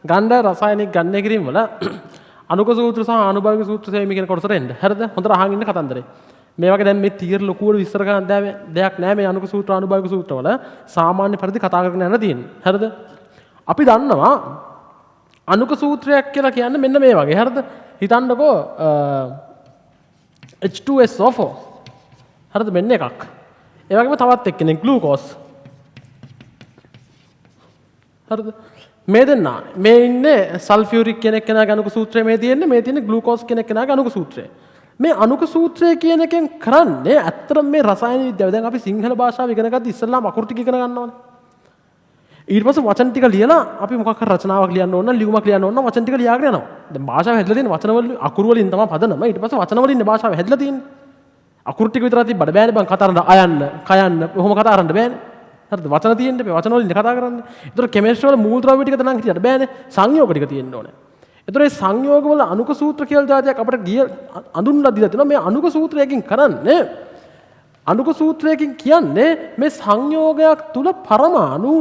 ගන්ධ රසායනික ගණනය කිරීම වල අනුක සූත්‍ර සහ ආනුභාවික සූත්‍ර සේම කියන කොටසට එන්න. හරිද? හොඳට අහන් ඉන්න කතන්දරේ. මේ වගේ දැන් මේ තීර ලොකුවට විස්තර කරන්න දෙයක් නැහැ මේ අනුක සූත්‍ර ආනුභාවික සූත්‍ර වල. සාමාන්‍ය පරිදි කතා කරගෙන යන්න තියෙන්නේ. හරිද? අපි දන්නවා අනුක සූත්‍රයක් කියලා කියන්නේ මෙන්න මේ වගේ. හරිද? හිතන්නකෝ H2SO4. හරිද? මෙන්න එකක්. ඒ වගේම තවත් එක්කෙනෙක් ග්ලූකෝස්. හරිද? මේ දෙන්න මේ ඉන්නේ සල්ෆියුරික් කෙනෙක් කෙනාගේ අනුක සූත්‍රය මේ තියෙන්නේ ග්ලූකෝස් කෙනෙක් කෙනාගේ අනුක සූත්‍රය. මේ අනුක සූත්‍රය කියන එකෙන් කරන්නේ ඇත්තටම මේ රසායන විද්‍යාව. දැන් අපි සිංහල භාෂාව ඉගෙන ගත්තී ඉස්සෙල්ලාම අකුරු ටික ඉගෙන ගන්න ඕනේ. ඊට පස්සේ වචන ටික ලියලා අපි මොකක් හරි රචනාවක් ලියන්න ඕන නම් ලියුමක් ලියන්න ඕන නම් වචන ටික ලියාගෙන යනවා. දැන් භාෂාව හැදලා තියෙන වචන වල අකුරු වලින් තමයි පදනම. ඊට පස්සේ වචන වලින් භාෂාව හැදලා තියෙන්නේ. අකුරු ටික විතරක් තිබ්බට බෑනේ බං කතා කරන්න අයන්න කයන්න කොහොම කතා කරන්න බෑනේ. හරිද? වචන තියෙන්න බෑ. වචන වලින් කතා කරන්නේ. ඒතර කෙමිස්ට්‍රි වල මූල ද්‍රව්‍ය ටික තනං හිටියට බෑනේ. සංයෝග ටික තියෙන්න ඕනේ. ඒතර මේ සංයෝග වල අනුක සූත්‍ර කියලා જાතියක් අපිට ගිය අඳුන්ලා දීලා තියෙනවා. මේ අනුක සූත්‍රයකින් කරන්නේ අනුක සූත්‍රයකින් කියන්නේ මේ සංයෝගයක් තුල පරමාණු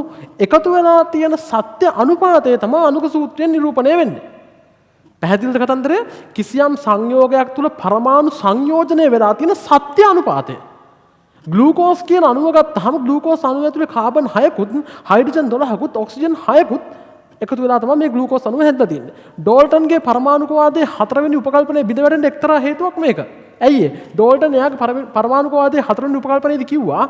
එකතු වෙලා තියෙන සත්‍ය අනුපාතය තමයි අනුක සූත්‍රයෙන් නිරූපණය වෙන්නේ. පැහැදිලිද කතන්දරය? කිසියම් සංයෝගයක් තුල පරමාණු සංයෝජනය වෙලා තියෙන සත්‍ය අනුපාතය. ග්ලූකෝස් කියන අණුව ගත්තාම ග්ලූකෝස් අණුව ඇතුලේ කාබන් 6කුත් හයිඩ්‍රජන් 12කුත් ඔක්සිජන් 6කුත් එකතු වෙලා තමයි මේ ග්ලූකෝස් අණුව හැදලා තියෙන්නේ. ඩෝල්ටන්ගේ පරමාණුක වාදයේ හතරවෙනි උපකල්පනයේ බිඳ වැටෙන්න එක්තරා හේතුවක් මේක. ඇයි ඒ? ඩෝල්ටන් එයාගේ පරමාණුක වාදයේ හතරවෙනි උපකල්පනයේදී කිව්වා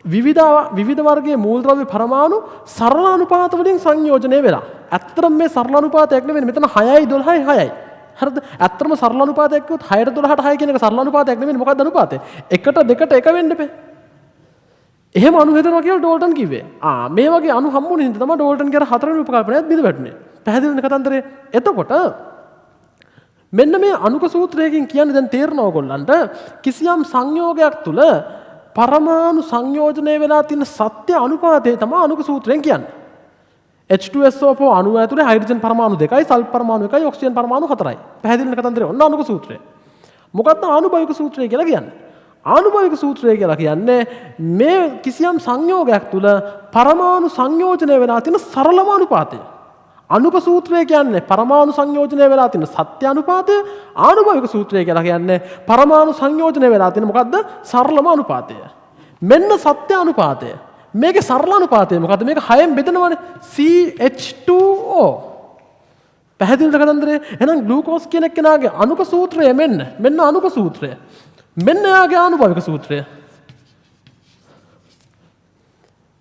විවිධ වර්ගයේ මූලද්‍රව්‍ය පරමාණු සරල අනුපාත වලින් සංයෝජනය වෙලා. ඇත්තටම මේ සරල අනුපාතයක් නෙවෙයි මෙතන 6යි 12යි 6යි. හරිද? ඇත්තටම සරල අනුපාතයක් කිව්වොත් 6ට 12ට 6 කියන එක සරල අනුපාතයක් නෙවෙයි. මොකක්ද අනුපාතය? 1ට 2ට 1 වෙන්න බෑ. එහෙම අණු හදනවා කියලා ඩෝල්ටන් කිව්වේ. මේ වගේ අණු හම්බුනේ හින්දා තමයි ඩෝල්ටන්ගේ අර හතරවෙනි උපකල්පනයත් බිඳ වැටුනේ. පැහැදිලිද කතන්දරේ? එතකොට මෙන්න මේ අනුක සූත්‍රයකින් කියන්නේ දැන් තේරෙනවා ඔයගොල්ලන්ට කිසියම් සංයෝගයක් තුල පරමාණු සංයෝජනය වෙලා තියෙන සත්‍ය අනුපාතය තමයි අනුක සූත්‍රයෙන් කියන්නේ. H2SO4 අණුව ඇතුලේ හයිඩ්‍රජන් පරමාණු 2යි සල්ෆර් පරමාණු 1යි ඔක්සිජන් පරමාණු 4යි. පැහැදිලිද කතන්දරේ? ඔන්න අනුක සූත්‍රය. මොකක්ද ආනුභාවික සූත්‍රය කියලා කියන්නේ? ආනුභාවික සූත්‍රය කියලා කියන්නේ මේ කිසියම් සංයෝගයක් තුල පරමාණු සංයෝජනය වෙලා තියෙන සරලම අනුපාතය. අනුක සූත්‍රය කියන්නේ පරමාණු සංයෝජනය වෙලා තියෙන සත්‍ය අනුපාතය. ආනුභාවික සූත්‍රය කියලා කියන්නේ පරමාණු සංයෝජනය වෙලා තියෙන මොකද්ද? සරලම අනුපාතය. මෙන්න සත්‍ය අනුපාතය. මේකේ සරල අනුපාතය මොකද්ද? මේක 6ෙන් බෙදනවනේ. CH2O. පැහැදිලිද කතන්දරේ? එහෙනම් ග්ලූකෝස් කියන එක්කෙනාගේ අනුක සූත්‍රය මෙන්න අනුක සූත්‍රය. මෙන්න එයාගේ ආනුභාවික සූත්‍රය.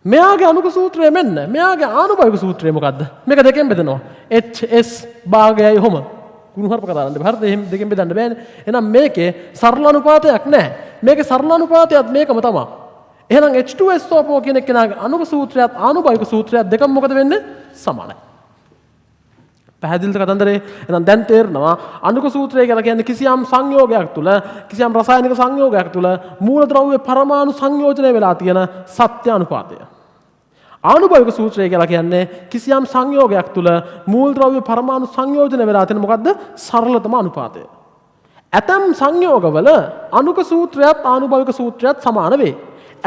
මෙයාගේ අනුක සූත්‍රය මෙයාගේ ආනුභාවික සූත්‍රය මොකද්ද? මේක දෙකෙන් බෙදනවා. HS භාගයයි ඔහොම. කුණුහරුප කතා කරන්න බෑ. හරිද? එහෙම දෙකෙන් බෙදන්න බෑනේ. එහෙනම් මේකේ සරල අනුපාතයක් නැහැ. මේකේ සරල අනුපාතයත් මේකම තමයි. එහෙනම් H2SO4 කියන එක්කෙනාගේ අනුක සූත්‍රයත් ආනුභාවික සූත්‍රයත් දෙකම මොකද වෙන්නේ? සමානයි. පැහැදිලිද කතන්දරේ? එහෙනම් දැන් තේරෙනවා අනුක සූත්‍රය කියලා කියන්නේ කිසියම් සංයෝගයක් තුල කිසියම් රසායනික සංයෝගයක් තුල මූලද්‍රව්‍ය පරමාණු සංයෝජනය වෙලා තියෙන සත්‍ය අනුපාතය. ආනුභාවික සූත්‍රය කියලා කියන්නේ කිසියම් සංයෝගයක් තුල මූලද්‍රව්‍ය පරමාණු සංයෝජනය වෙලා තියෙන මොකද්ද? සරලතම අනුපාතය. ඇතම් සංයෝගවල අනුක සූත්‍රයත් ආනුභාවික සූත්‍රයත් සමාන වේ.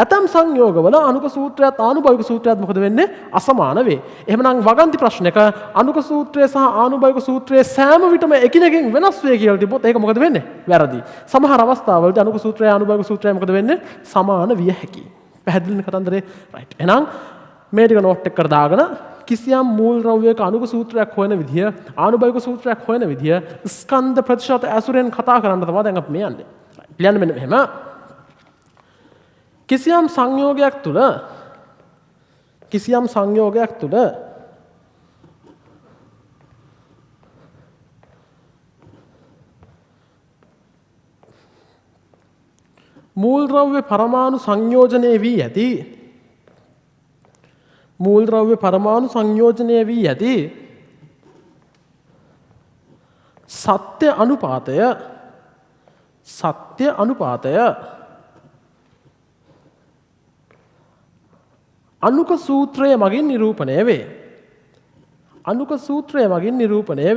ඇතම් සංයෝගවල අනුක සූත්‍රයත් ආනුභාවික සූත්‍රයත් මොකද වෙන්නේ? අසමාන වේ. එහෙමනම් වගන්ති ප්‍රශ්නයක අනුක සූත්‍රය සහ ආනුභාවික සූත්‍රයේ සෑම විටම එකිනෙකින් වෙනස් වේ කියලා තිබ්බොත් ඒක මොකද වෙන්නේ? වැරදි. සමහර අවස්ථාවලදී අනුක සූත්‍රය ආනුභාවික සූත්‍රය මොකද වෙන්නේ? සමාන විය හැකියි. පැහැදිලිද කතන්දරේ? රයිට්. එහෙනම් මේ ටික නෝට් එක කර දාගෙන කිසියම් මූල ද්‍රව්‍යයක අනුක සූත්‍රයක් හොයන විදිය ආනුභාවික සූත්‍රයක් හොයන විදිය ස්කන්ධ ප්‍රතිශත ඇසුරෙන් කතා කරන්න තමයි දැන් අපි මේ යන්නේ. ලියන්න මෙන්න මෙහෙම. කිසියම් සංයෝගයක් තුල මූල ද්‍රව්‍ය පරමාණු සංයෝජනය වී ඇති සත්‍ය අනුපාතය අනුක සූත්‍රය මගින් නිරූපණය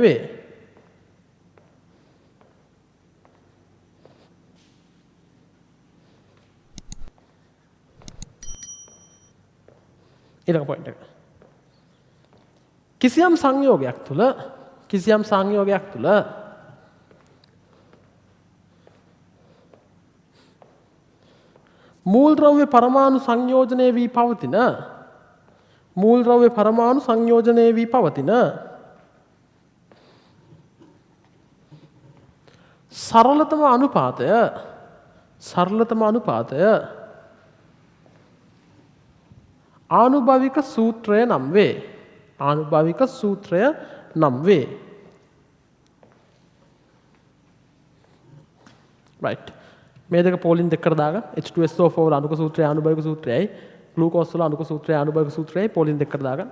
වේ. ඊළඟ පොයින්ට් එක. කිසියම් සංයෝගයක් තුළ මූලද්‍රව්‍ය පරමාණු සංයෝජනය වී පවතින සරලතම අනුපාතය ආනුභාවික සූත්‍රය නම් වේ. right. මේ දෙක පොලින් දෙකට දාගන්න. H2SO4 වල අණුක සූත්‍රය ආනුභාවික සූත්‍රයයි ග්ලූකෝස් වල අණුක සූත්‍රය ආනුභාවික සූත්‍රයයි පොලින් දෙකට දාගන්න.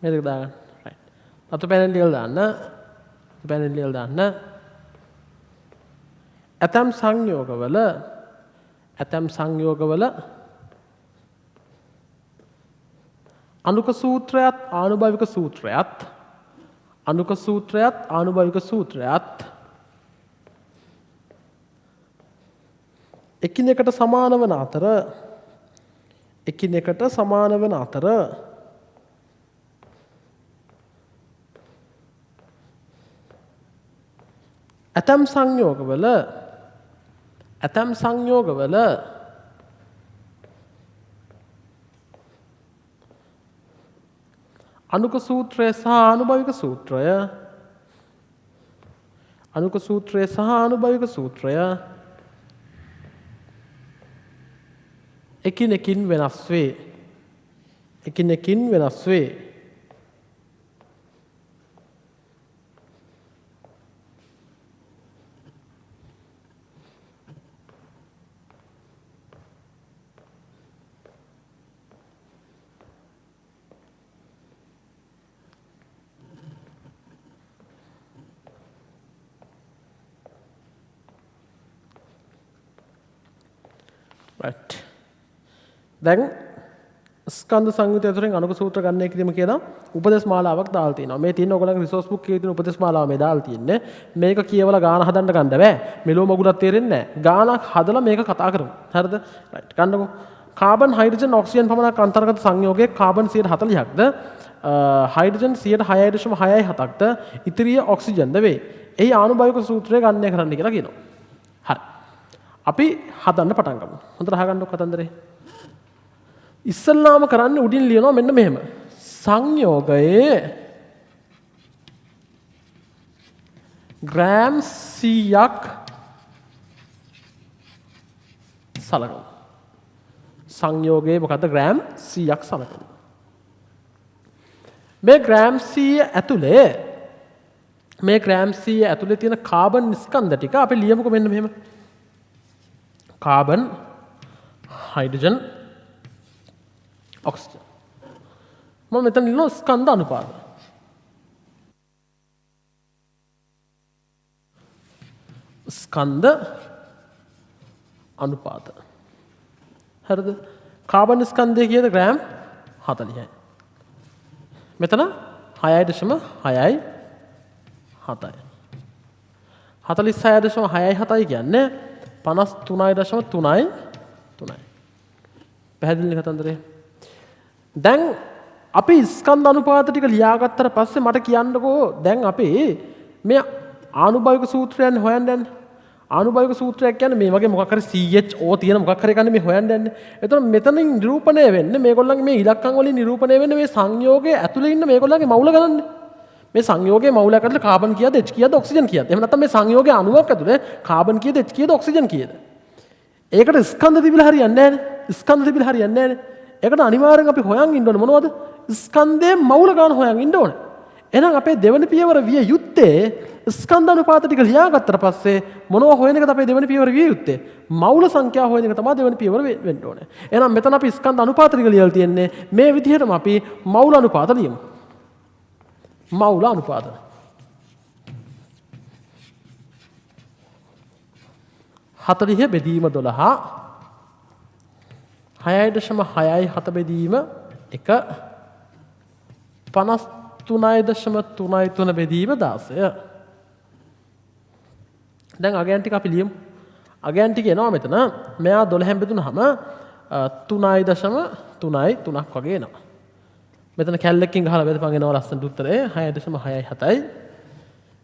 මේ දෙක දාගන්න. right. අතු පැනල් දාන්න. ඇතම් සංයෝගවල අණුක සූත්‍රයත් ආනුභාවික සූත්‍රයත් එකිනෙකට සමාන වන අතර ඇතම් සංයෝගවල අණුක සූත්‍රය සහ ආනුභාවික සූත්‍රය එකිනෙකින් වෙනස් වේ. right. දැන් ස්කන්ධ සංයුතය ඇතුළෙන් අණුක සූත්‍ර ගණනය කිරීම කියලා උපදේශ මාලාවක් දාලා තියෙනවා. මේ තියෙන ඔයගොල්ලන්ගේ රිසෝස් බුක් එකේ තියෙන උපදේශ මාලාව මේ දාලා තියෙන්නේ. මේක කියවලා ගාන හදන්න ගන්න බෑ. මෙලෝ මගුලක් තේරෙන්නේ නැහැ. ගානක් හදලා මේක කතා කරමු. හරිද? right. ගන්නකො. කාබන් හයිඩ්‍රජන් ඔක්සිජන් පමණක් අන්තර්ගත සංයෝගයේ කාබන් 140ක්ද හයිඩ්‍රජන් 106.67ක්ද ඉතිරිය ඔක්සිජන්ද වේ. එහි ආනුභාවික සූත්‍රය ගණනය කරන්න කියලා කියනවා. හරි. අපි හදන්න පටන් ගමු. හොඳට අහගන්නකො කතන්දරේ. ඉස්සල්ලාම කරන්නේ උඩින් ලියනවා මෙන්න මෙහෙම. සංයෝගයේ ග්‍රෑම් 100ක් සලකමු. සංයෝගයේ මොකද්ද ග්‍රෑම් 100ක් සලකමු. මේ ග්‍රෑම් 100 ඇතුලේ තියෙන කාබන් ස්කන්ධ ටික අපි ලියමුකෝ මෙන්න මෙහෙම. Carbon hydrogen oxygen. මම මෙතන ලියනවා ස්කන්ධ අනුපාත. හරිද? කාබන් ස්කන්ධය කීයද? ග්‍රෑම් 40යි. මෙතන 6.67යි. 46.67 කියන්නේ 53.3. පැහැදිලිද කතන්දරේ? දැන් අපි ස්කන්ධ අනුපාත ටික ලියාගත්තට පස්සේ මට කියන්නකෝ දැන් අපි මේ ආනුභාවික සූත්‍රයන් හොයන්න යන්නේ. ආනුභාවික සූත්‍රයක් කියන්නේ මේ වගේ මොකක් හරි CHO තියෙන මොකක් හරි ගන්න මේ හොයන්න යන්නේ. එතකොට මෙතනින් නිරූපණය වෙන්නේ මේගොල්ලන්ගේ මේ ඉලක්කම් වලින් නිරූපණය වෙන්නේ මේ සංයෝගයේ ඇතුලේ ඉන්න මේගොල්ලන්ගේ මවුල ගණන්. මේ සංයෝගයේ මවුලයක් ඇතුලේ කාබන් කීයද H කීයද ඔක්සිජන් කීයද? එහෙම නැත්නම් මේ සංයෝගයේ අණුවක් ඇතුලේ කාබන් කීයද H කීයද ඔක්සිජන් කීයද? ඒකට ස්කන්ධ තිබිලා හරියන්නේ නැහැනේ. ඒකට අනිවාර්යෙන් අපි හොයන් ඉන්න ඕනේ මොනවද? ස්කන්ධයේ මවුල ගන්න හොයන් ඉන්න ඕනේ. එහෙනම් අපේ දෙවෙනි පියවර විය යුත්තේ ස්කන්ධ අනුපාත ටික ලියාගත්තට පස්සේ මොනව හොයන එකද අපේ දෙවෙනි පියවර විය යුත්තේ? මවුල සංඛ්‍යා හොයන එක තමයි දෙවෙනි පියවර වෙන්න ඕනේ. එහෙනම් මෙතන අපි ස්කන්ධ අනුපාත ටික ලියලා තියෙන්නේ මේ විදිහටම අපි මවුල අනුපාත ලියමු. මවුල අනුපාත 40 බෙදීම 12 6.67 බෙදීම 1 53.33 බෙදීම 16. දැන් අගයන් ටික අපි ලියමු. අගයන් ටික එනවා මෙතන. මෙයා 12න් බෙදුනහම 3.33ක් වගේ එනවා. මෙතන කැල්ලකින් ගහලා බෙදපන් එනවා ලස්සනට උත්තරේ 6.67යි.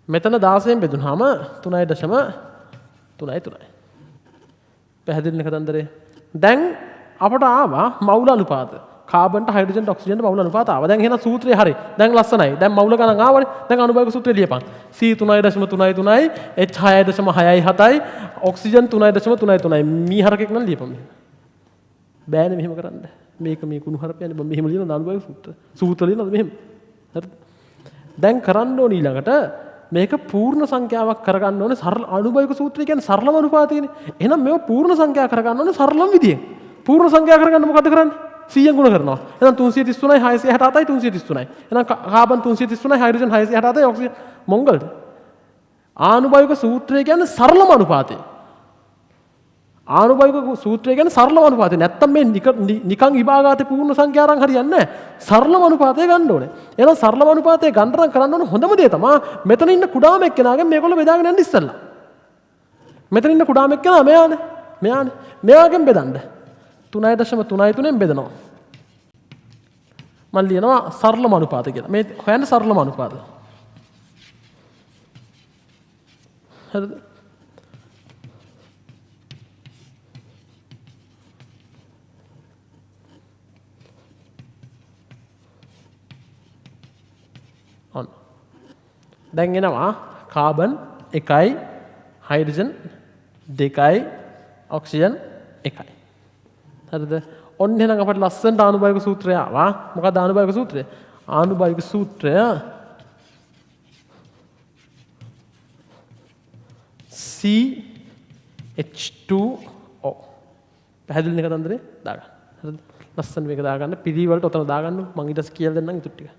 මෙතන 16න් බෙදුනහම 3.33යි. පැහැදිලිනේ කතන්දරේ. දැන් අපට ආවා මවුල අනුපාත. කාබන්ට හයිඩ්‍රජන්ට ඔක්සිජන්ට මවුල අනුපාත ආවා. දැන් එහෙනම් සූත්‍රය හරි. දැන් ලස්සනයි. දැන් මවුල ගණන් ආවනේ. දැන් අනුභවක සූත්‍රය ලියපන්. C 3.33යි, H 6.67යි, ඔක්සිජන් 3.33යි. මී හරකෙක් නම් ලියපන් මෙහෙම. බෑනේ මෙහෙම කරන්න. මේක මේ කුණු හරපයන්නේ මම මෙහෙම ලියනවා අනුභවක සූත්‍ර ලියනවාද මෙහෙම. හරිද? දැන් කරන්න ඕනේ ඊළඟට මේක පූර්ණ සංඛ්‍යාවක් කරගන්න ඕනේ. සරල අනුභවක සූත්‍රය කියන්නේ සරලම අනුපාතයනේ. එහෙනම් මේව පූර්ණ සංඛ්‍යා කරගන්න ඕනේ සරලම විදියෙන්. පූර්ණ සංඛ්‍යා කරගන්න මොකද කරන්නේ? 100න් ගුණ කරනවා. එහෙනම් 333යි 667යි 333යි. එහෙනම් කාබන් 333යි හයිඩ්‍රජන් 667යි ඔක්සිජන් මොංගල්ද? ආනුභාවික සූත්‍රය කියන්නේ සරලම අනුපාතය. ආනුභාවික සූත්‍රය කියන්නේ සරලම අනුපාතය. නැත්තම් මේ නිකන් විභාගාතේ පූර්ණ සංඛ්‍යා අරන් හරියන්නේ නැහැ. සරලම අනුපාතය ගන්න ඕනේ. එහෙනම් සරලම අනුපාතය ගන්න නම් කරන්න ඕනේ හොඳම දේ තමයි මෙතන ඉන්න කුඩාම එක්කෙනාගෙන් මේගොල්ලෝ බෙදාගෙන යන්න ඉස්සෙල්ලා. මෙතන ඉන්න කුඩාම එක්කෙනා මෙයානේ. මෙයාගෙන් බෙදන්න. 3.33න් බෙදනවා. මම ලියනවා සරලම අනුපාත කියලා. මේ හොයන්න සරලම අනුපාත. හරිද? ඔන්න. දැන් එනවා කාබන් 1යි, හයිඩ්‍රජන් 2යි, ඔක්සිජන් 1යි. හරිද? ඔන්න එහෙනම් අපට ලස්සනට ආනුභාවික සූත්‍රය ආවා. මොකක්ද ආනුභාවික සූත්‍රය? ආනුභාවික සූත්‍රය CH2O. පැහැදිලිනේ කතන්දරේ? දාගන්න. හරිද? ලස්සන මේක දාගන්න. පිළි වලට ඔතන දාගන්න. මම ඊට පස්සේ කියලා දෙන්නම් ඊට ටික.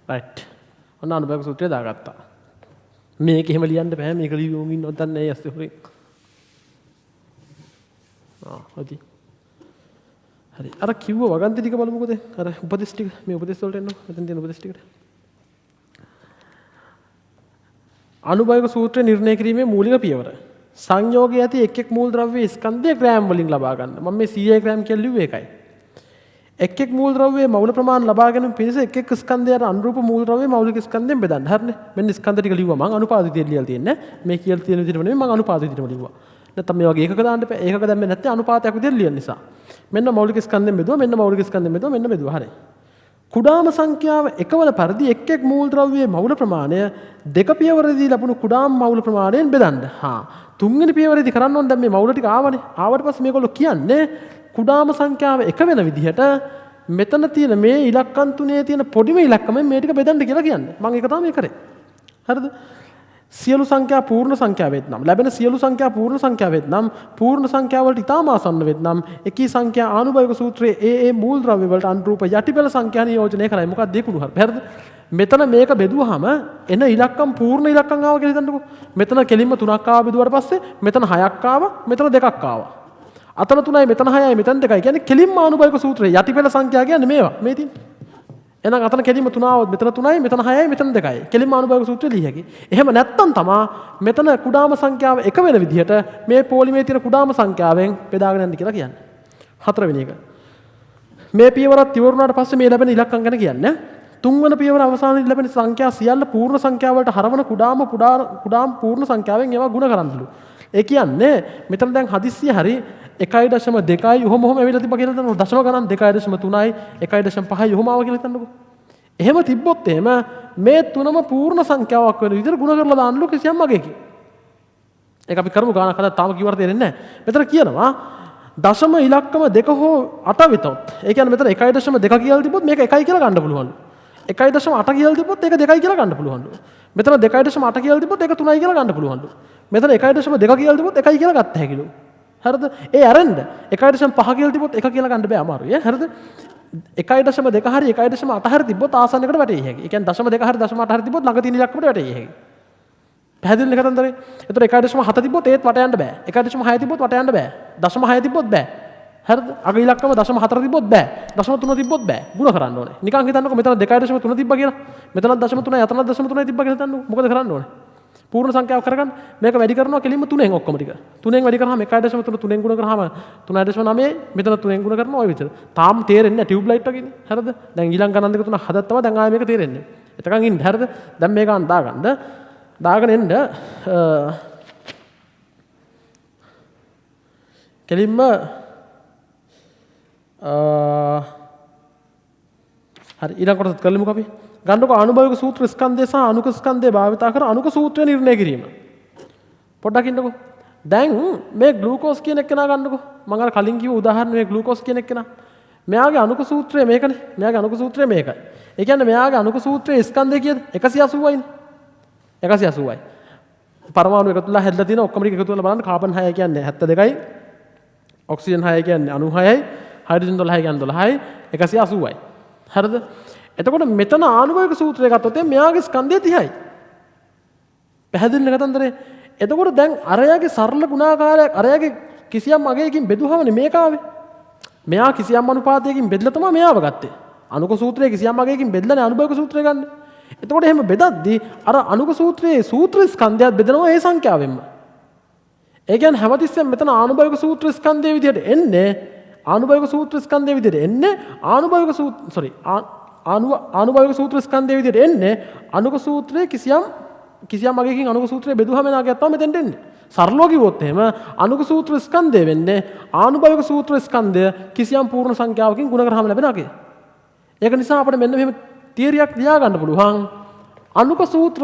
රයිට්. ඔන්න අනුභව සූත්‍රය දාගත්තා. මේක එහෙම ලියන්න බෑ. මේක ලියුම් ඉන්නවද නැහැ ඇස්සේ හොරේ. හරි. හරි. අර කිව්ව වගන්ති ටික බලමුකෝ දැන්. අර උපදේශ ටික. මේ උපදේශ වලට එන්න. මෙතන තියෙන උපදේශ ටිකට. අනුභව සූත්‍රය නිර්ණය කිරීමේ මූලික පියවර. සංයෝගයේ ඇති එක් එක් මූල ද්‍රව්‍ය ස්කන්ධය ග්‍රෑම් වලින් ලබා ගන්න. මම මේ 100 ග්‍රෑම් කියලා ලිව්වේ ඒකයි. එක් මූල ද්‍රව්‍යයේ මූල ප්‍රමාණය ලබා ගැනීම පිණිස එක් ස්කන්ධයට අනුරූප මූල ද්‍රව්‍යයේ මෞලික ස්කන්ධයෙන් බෙදන්න. හරිනේ. මෙන්න ස්කන්ධ ටික ලිව්වා මම අනුපාත විදියට ලියලා තියෙන්නේ. මේ කියලා තියෙන විදිහටම නෙමෙයි මම අනුපාත විදිහටම ලිව්වා. නැත්නම් මේ වගේ එකක දාන්න එපා. ඒකක දැම්මේ නැත්නම් අනුපාතයක් විදියට ලියන නිසා. මෙන්න මෞලික ස්කන්ධයෙන් බෙදුවා. මෙන්න මෞලික ස්කන්ධයෙන් බෙදුවා. මෙන්න බෙදුවා. හරි. කුඩාම සංඛ්‍යාව එකවන පරිදි එක් මූල ද්‍රව්‍යයේ මූල ප්‍රමාණය දෙක පියවරදී ලැබුණු කුඩාම මූල ප්‍රමාණයෙන් බෙදන්න. තුන්වෙනි පියවරේදී කරන්න ඕන දැන් මේ මූල ටික ආවනේ. ආවට පස්සේ මේගොල්ලෝ කියන්නේ කුඩාම සංඛ්‍යාව එක වෙන විදිහට මෙතන තියෙන මේ ඉලක්කම් තුනේ තියෙන පොඩිම ඉලක්කමෙන් මේ ටික බෙදන්න කියලා කියන්නේ. මම ඒක තමයි කරේ. හරිද? සියලු සංඛ්‍යා පූර්ණ සංඛ්‍යා වෙත්නම් ලැබෙන සියලු සංඛ්‍යා පූර්ණ සංඛ්‍යා වෙත්නම් පූර්ණ සංඛ්‍යා වලට ඉතාම ආසන්න වෙත්නම් එකී සංඛ්‍යා ආනුභාවික සූත්‍රයේ ඒ මූල ද්‍රව්‍ය වලට අනුරූප යටිපෙළ සංඛ්‍යා නියෝජනය කරයි. මොකක්ද ඒ කුණු හරිද? මෙතන මේක බෙදුවාම එන ඉලක්කම් පූර්ණ ඉලක්කම් ආවා කියලා හිතන්නකෝ. මෙතන කෙලින්ම 3ක් ආවා බෙදුවාට පස්සේ මෙතන 6ක් ආවා, මෙතන 2ක් ආවා. අතන 3යි මෙතන 6යි මෙතන 2යි කියන්නේ කෙලින්ම ආනුභාවික සූත්‍රයේ යටිපෙළ සංඛ්‍යා කියන්නේ මේවා. මේ තියෙන්නේ. එහෙනම් අතන කෙලින්ම 3 આવොත් මෙතන 3යි මෙතන 6යි මෙතන 2යි. කෙලින්ම ආනුභාවික සූත්‍රය ලිය හැකියි. එහෙම නැත්තම් තමා මෙතන කුඩාම සංඛ්‍යාව එක වෙන විදිහට මේ පොලිමේ තියෙන කුඩාම සංඛ්‍යාවෙන් බෙදාගෙන යන්න කියලා කියන්නේ. හතරවෙනි එක. මේ පියවරත් ඉවර වුණාට පස්සේ මේ ලැබෙන ඉලක්කම් ගැන කියන්නේ. තුන්වන පියවර අවසානයේදී ලැබෙන සංඛ්‍යා සියල්ල පූර්ණ සංඛ්‍යා වලට හරවන කුඩාම පූර්ණ සංඛ්‍යාවෙන් ඒවා ගුණ කරන්නලු. ඒ කියන්නේ මෙතන දැන් හදිස්සිය හරි 1.2යි ඔහොම ඇවිල්ලා තිබ්බා කියලා හිතන්නකො. දශම ගණන් 2.3යි 1.5යි ඔහොම ආවා කියලා හිතන්නකො. එහෙම තිබ්බොත් එහෙම මේ තුනම පූර්ණ සංඛ්‍යාවක් වෙන විදිහට ගුණ කරලා දාන්නලු කිසියම් මගේකින්. ඒක අපි කරමු ගානක් හදලා තාම කිව්වට තේරෙන්නේ නැහැ. මෙතන කියනවා දශම ඉලක්කම 2 හෝ 8 විතොත්. ඒ කියන්නේ මෙතන 1.2 කියලා තිබ්බොත් මේක 1යි කියලා ගන්න පුළුවන්ලු. 1.8 කියලා තිබ්බොත් ඒක 2යි කියලා ගන්න පුළුවන්ලු. මෙතන 2.8 කියලා තිබ්බොත් ඒක 3යි කියලා ගන්න පුළුවන්ලු. මෙතන 1.2 කියලා තිබ්බොත් 1යි කියලා ගත්ත හැකිලු. හරිද? ඒ අරෙන්ද 1.5 කියලා තිබ්බොත් 1 කියලා ගන්න බෑ අමාරුයි ඈ. හරිද? 1.2 හරි 1.8 හරි තිබ්බොත් ආසන්න එකට වැටෙයි හැකියි. ඒ කියන්නේ 0.2 හරි 0.8 හරි තිබ්බොත් ළඟ තියෙන ඉලක්කමට වැටෙයි හැකියි. පැහැදිලිද කතන්දරේ? ඒතර 1.7 තිබ්බොත් ඒත් වට යන්න බෑ. 1.6 තිබ්බොත් වට යන්න බෑ. 0.6 තිබ්බොත් බෑ. හරිද? අග ඉලක්කම 0.4 තිබ්බොත් බෑ. 0.3 තිබ්බොත් බෑ. ගුණ කරන්න ඕනේ. නිකන් හිතන්නකො මෙතන 2.3 තිබ්බා කියලා. මෙතනත් 0.3යි අතනත් 0.3යි තිබ්බා කියලා හිතන්නකො. මොකද කරන්න ඕනේ? පූර්ණ සංඛ්‍යාව කරගන්න මේක වැඩි කරනවා කෙලින්ම 3ෙන් ඔක්කොම ටික. 3ෙන් වැඩි කරාම 1.3 3ෙන් ගුණ කරාම 3.9 මෙතන 3ෙන් ගුණ කරනවා ඔය විතර. තාම තේරෙන්නේ නැහැ ටියුබ් ලයිට් වගේනේ. හරිද? දැන් ඊළඟ ගණන් දෙක තුන හදත්තම දැන් ආයෙ මේක තේරෙන්නේ. එතකන් ඉන්න හරිද? දැන් මේක අන් දාගන්න. දාගෙන එන්න කෙලින්ම හරි ඊළඟ කොටසත් කරලමුකෝ අපි. ගන්නකො ආනුභාවික සූත්‍ර ස්කන්ධය සහ අනුක ස්කන්ධය භාවිතා කර අනුක සූත්‍රය නිර්ණය කිරීම. පොඩ්ඩක් ඉන්නකෝ. දැන් මේ ග්ලූකෝස් කියන එක නා ගන්නකෝ. මම අර කලින් කිව්ව උදාහරණ මේ ග්ලූකෝස් කියන එක නා. මෙයාගේ අනුක සූත්‍රය මේකනේ. මෙයාගේ අනුක සූත්‍රය මේකයි. ඒ කියන්නේ මෙයාගේ අනුක සූත්‍රයේ ස්කන්ධය කීයද? 180යිනේ. 180යි. පරමාණු එකතු වෙලා හැදලා තියෙන ඔක්කොම ටික එකතු වෙලා බලන්න කාබන් 6 කියන්නේ 72යි. ඔක්සිජන් 6 කියන්නේ 96යි. හයිඩ්‍රජන් 12 කියන්නේ 12යි. 180යි. හරිද? එතකොට මෙතන ආනුභාවික සූත්‍රය ගත්තොත් මෙයාගේ ස්කන්ධය 30යි. පැහැදිලිද කතන්දරේ? එතකොට දැන් අරයාගේ සරල ගුණාකාරයක් අරයාගේ කිසියම් අගයකින් බෙදුවහමනේ මේක ආවේ. මෙයා කිසියම් අනුපාතයකින් බෙදලා තමයි මෙයාව ගත්තේ. අනුක සූත්‍රයේ කිසියම් අගයකින් බෙදලානේ ආනුභාවික සූත්‍රය ගන්න. එතකොට එහෙම බෙදද්දී අර අනුක සූත්‍රයේ සූත්‍ර ස්කන්ධයත් බෙදනවා ඒ සංඛ්‍යාවෙන්ම. ඒ කියන්නේ හැමතිස්සෙම මෙතන ආනුභාවික සූත්‍ර ස්කන්ධයේ විදිහට එන්නේ ආනුභාවික සූත්‍ර ස්කන්ධයේ විදිහට එන්නේ ආනුභාවික ආනුභාවික සූත්‍ර ස්කන්ධයේ විදිහට එන්නේ අනුක සූත්‍රයේ කිසියම් අගයකින් අනුක සූත්‍රයේ බෙදුවම නාගයක් තමයි මෙතෙන්ට එන්නේ. සරලව කිව්වොත් එහෙම අනුක සූත්‍ර ස්කන්ධය වෙන්නේ ආනුභාවික සූත්‍ර ස්කන්ධය කිසියම් පූර්ණ සංඛ්‍යාවකින් ගුණ කරාම ලැබෙන අගය. ඒක නිසා අපිට මෙන්න මෙහෙම තියරියක් ලියා ගන්න පුළුවන්. අනුක සූත්‍ර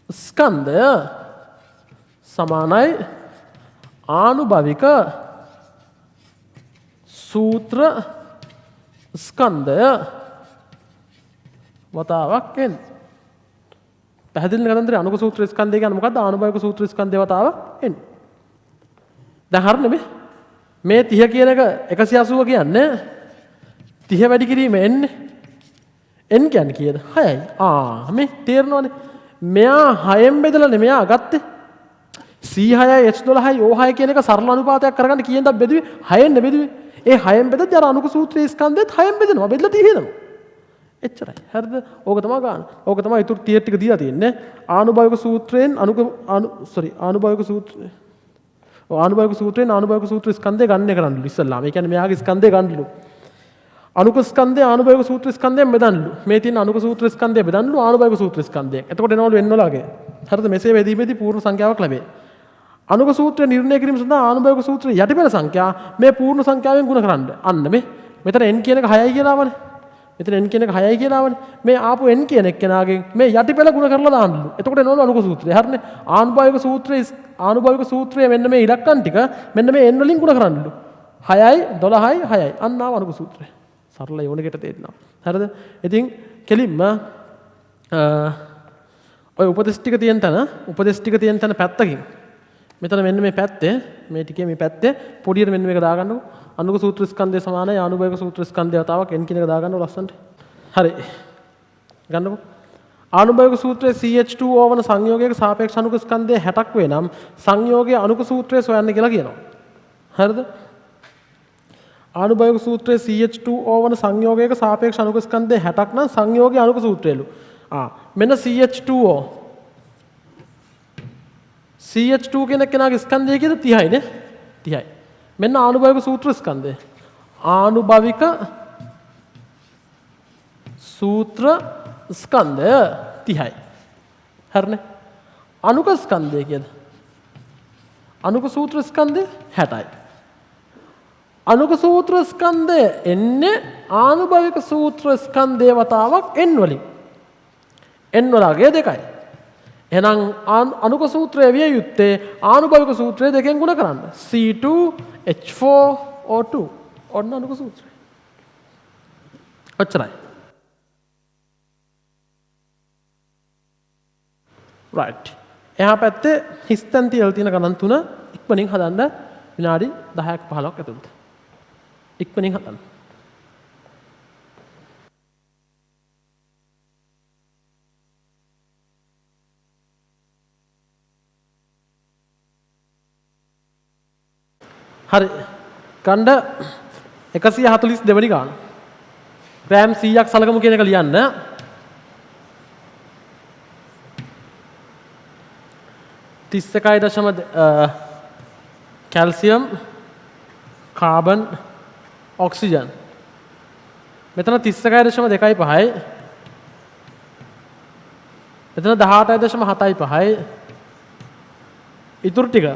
ස්කන්ධය සමානයි ආනුභාවික සූත්‍ර ස්කන්ධය වතාවක් එන්න. පැහැදිලිද කතන්දරේ? අනුක සූත්‍ර ස්කන්ධය කියන්නේ මොකද්ද? ආනුභාවික සූත්‍ර ස්කන්ධය වතාවක් එන්න. දැන් හරිනේ මේ 30 කියන එක 180 කියන්නේ 30 වැඩි කිරීම එන්නේ. n කියන්නේ කීයද? 6යි. මේ තේරෙනවනේ. මෙයා 6ෙන් බෙදලානේ මෙයා ගත්තේ. C6යි H12යි O6 කියන එක සරල අනුපාතයක් කරගන්න කීයෙන්ද බෙදුවේ? 6ෙන් බෙදුවේ. ඒ 6ෙන් බෙදද්දී අර අනුක සූත්‍රයේ ස්කන්ධෙත් 6ෙන් බෙදෙනවා. බෙදලා 30 දෙනවා. එච්චරයි. හරිද? ඕක තමයි ගන්න. ඕක තමයි ඊටු ටික ටික දීලා තියෙන්නේ. ආනුභාවික සූත්‍රයෙන් ආනුභාවික සූත්‍රය ආනුභාවික සූත්‍රයෙන් ආනුභාවික සූත්‍ර ස්කන්ධය ගණනය කරන්නලු ඉස්සල්ලාම. ඒ කියන්නේ මෙයාගේ ස්කන්ධය ගන්නලු. අනුක ස්කන්ධය ආනුභාවික සූත්‍ර ස්කන්ධයෙන් බෙදන්නලු. මේ තියෙන අනුක සූත්‍ර ස්කන්ධය බෙදන්නලු ආනුභාවික සූත්‍ර ස්කන්ධයෙන්. එතකොට එනවලු n වලගේ. හරිද? මෙසේ බෙදීමේදී පූර්ණ සංඛ්‍යාවක් ලැබේ. අනුක සූත්‍රය නිර්ණය කිරීම සඳහා ආනුභාවික සූත්‍රයේ යටිපෙළ සංඛ්‍යා මේ පූර්ණ සංඛ්‍යාවෙන් ගුණ කරන්න. අන්න මේ මෙතන n කියන එක 6යි කියලා ආවනේ. මෙතන n කියන එක 6යි කියලා ආවනේ. මේ ආපු n කියන එක්කෙනාගෙන් මේ යටිපෙළ ගුණ කරලා දාන්නලු. එතකොට එනවලු අනුක සූත්‍රය. හරිනේ. ආනුභාවික සූත්‍රයේ මෙන්න මේ ඉලක්කම් ටික මෙන්න මේ n වලින් ගුණ කරන්නලු. 6යි 12යි 6යි. අන්න ආව අනුක සූත්‍රය. සරල යෝනිකට තේරෙනවා. හරිද? ඉතින් කෙලින්ම ඔය උපදේශ ටික තියෙන තැන පැත්තකින් මෙතන මෙන්න මේ පැත්තේ මේ ටිකේ මේ පැත්තේ පොඩියට මෙන්න මේක දාගන්නකො. අනුක සූත්‍ර ස්කන්ධය සමානයි ආනුභාවික සූත්‍ර ස්කන්ධය වතාවක් n කියන එක දාගන්නකො ලස්සනට. හරි. ගන්නකො. ආනුභාවික සූත්‍රයේ CH2O වන සංයෝගයක සාපේක්ෂ අනුක ස්කන්ධය 60ක් වේ නම් සංයෝගයේ අනුක සූත්‍රය සොයන්න කියලා කියනවා. හරිද? ආනුභාවික සූත්‍රයේ CH2O වන සංයෝගයක සාපේක්ෂ අනුක ස්කන්ධය 60ක් නම් සංයෝගයේ අනුක සූත්‍රයලු. මෙන්න CH2O CH2 කියන කෙනාගේ ස්කන්ධය කීයද 30යි නේ 30යි. මෙන්න ආනුභාවික සූත්‍ර ස්කන්ධය. ආනුභාවික සූත්‍ර ස්කන්ධය 30යි. හරිනේ. අනුක ස්කන්ධය කීයද? අනුක සූත්‍ර ස්කන්ධය 60යි. අනුක සූත්‍ර ස්කන්ධය එන්නේ ආනුභාවික සූත්‍ර ස්කන්ධය වතාවක් n වලින්. n වලගේ දෙකයි. එහෙනම් අනුක සූත්‍රය විය යුත්තේ ආනුභාවික සූත්‍රය දෙකෙන් ගුණ කරන්න. C2H4O2 ඔන්න අනුක සූත්‍රය. ඔච්චරයි. right. එහා පැත්තේ හිස්තැන් තියලා තියෙන ගණන් තුන ඉක්මනින් හදන්න විනාඩි 10ක් 15ක් ඇතුළත. ඉක්මනින් හදන්න. හරි. ගණ්ඩ 142 වෙනි ගාන. ග්‍රෑම් 100ක් සලකමු කියන එක ලියන්න. කැල්සියම් කාබන් ඔක්සිජන් මෙතන 31.25යි මෙතන 18.75යි ඉතුරු ටික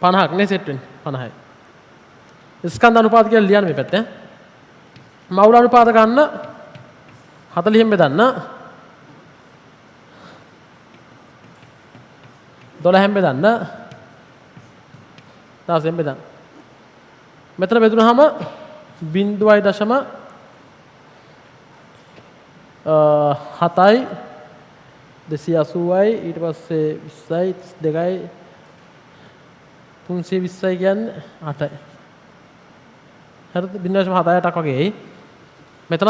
50ක් නේ සෙට් වෙන්නේ 50යි ස්කන්ධ අනුපාත කියලා ලියන්න මේ පැත්තේ මවුල අනුපාත ගන්න 40න් බෙදන්න 12න් බෙදන්න 10න් බෙදන්න මෙතන බෙදුනහම 0.7යි 280යි ඊට පස්සේ 20යි 32යි 320යි කියන්නේ 8යි. හරිද? 0.78ක් වගේ එයි. මෙතනත්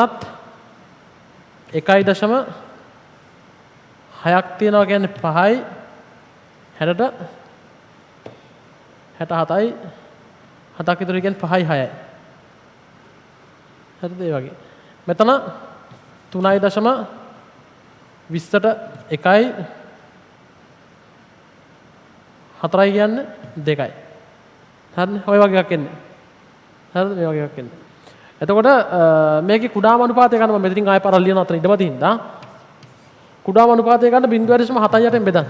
1.6ක් තියෙනවා කියන්නේ 5යි 60ට 67යි 7ක් විතර කියන්නේ 5යි 6යි. හරිද? ඒ වගේ. මෙතන 3.20ට 1යි 4යි කියන්නේ 2යි. හරිනේ? ඔය වගේ එකක් එන්නේ. හරිද? මේ වගේ එකක් එන්නේ. එතකොට මේකේ කුඩාම අනුපාතය ගන්න මම මෙතනින් ආයෙ පාරක් ලියන අතර ඉඩම තියෙනවා. කුඩාම අනුපාතය ගන්න 0.78න් බෙදන්න.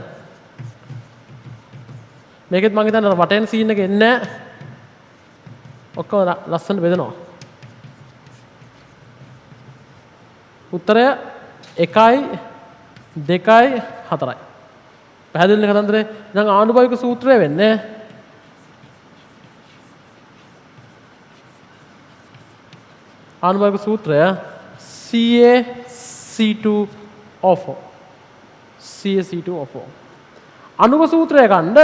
මේකෙත් මම හිතන්නේ වටෙන් සීන් එක එන්නේ නැහැ. ඔක්කොම ලස්සන බෙදනවා. උත්තරය 1යි 2යි 4යි. පැහැදිලිද කතන්දරේ? දැන් ආනුභාවික සූත්‍රය වෙන්නේ ආනුභාවික සූත්‍රය CaC2O4 CaC2O4 අනුක සූත්‍රය ගන්න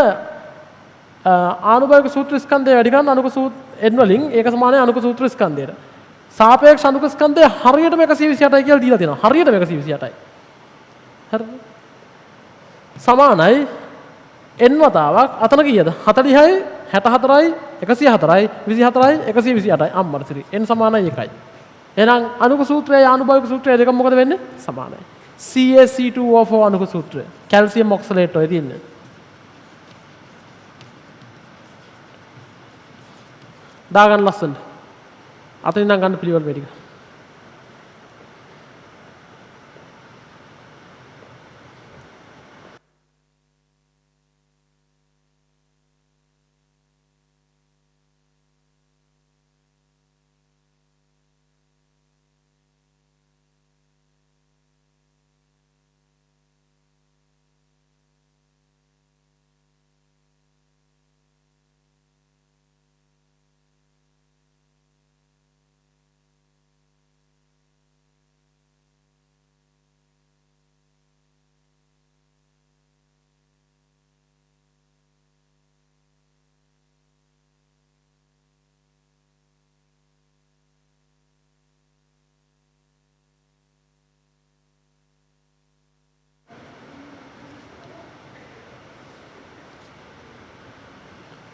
ආනුභාවික සූත්‍ර ස්කන්ධය වැඩි කරන අනුක සූත්‍ර n වලින් ඒක සමානයි අනුක සූත්‍ර ස්කන්ධයට. සාපේක්ෂ අනුක ස්කන්ධය හරියටම 128යි කියලා දීලා තියෙනවා. හරියටම 128යි. හරිද? සමානයි n වතාවක් අතන කීයද? 40යි 64යි 104යි 24යි 128යි අම්මරසිරි n සමානයි 1යි. එහෙනම් අනුක සූත්‍රයයි ආනුභාවික සූත්‍රයයි දෙකම මොකද වෙන්නේ? සමානයි. CaC2O4 අනුක සූත්‍රය. කැල්සියම් ඔක්සලේට් ඔය තියෙන්නේ. දාගන්න ලස්සනට. අතනින් නම් ගන්න පිළිවෙල මේ ටික.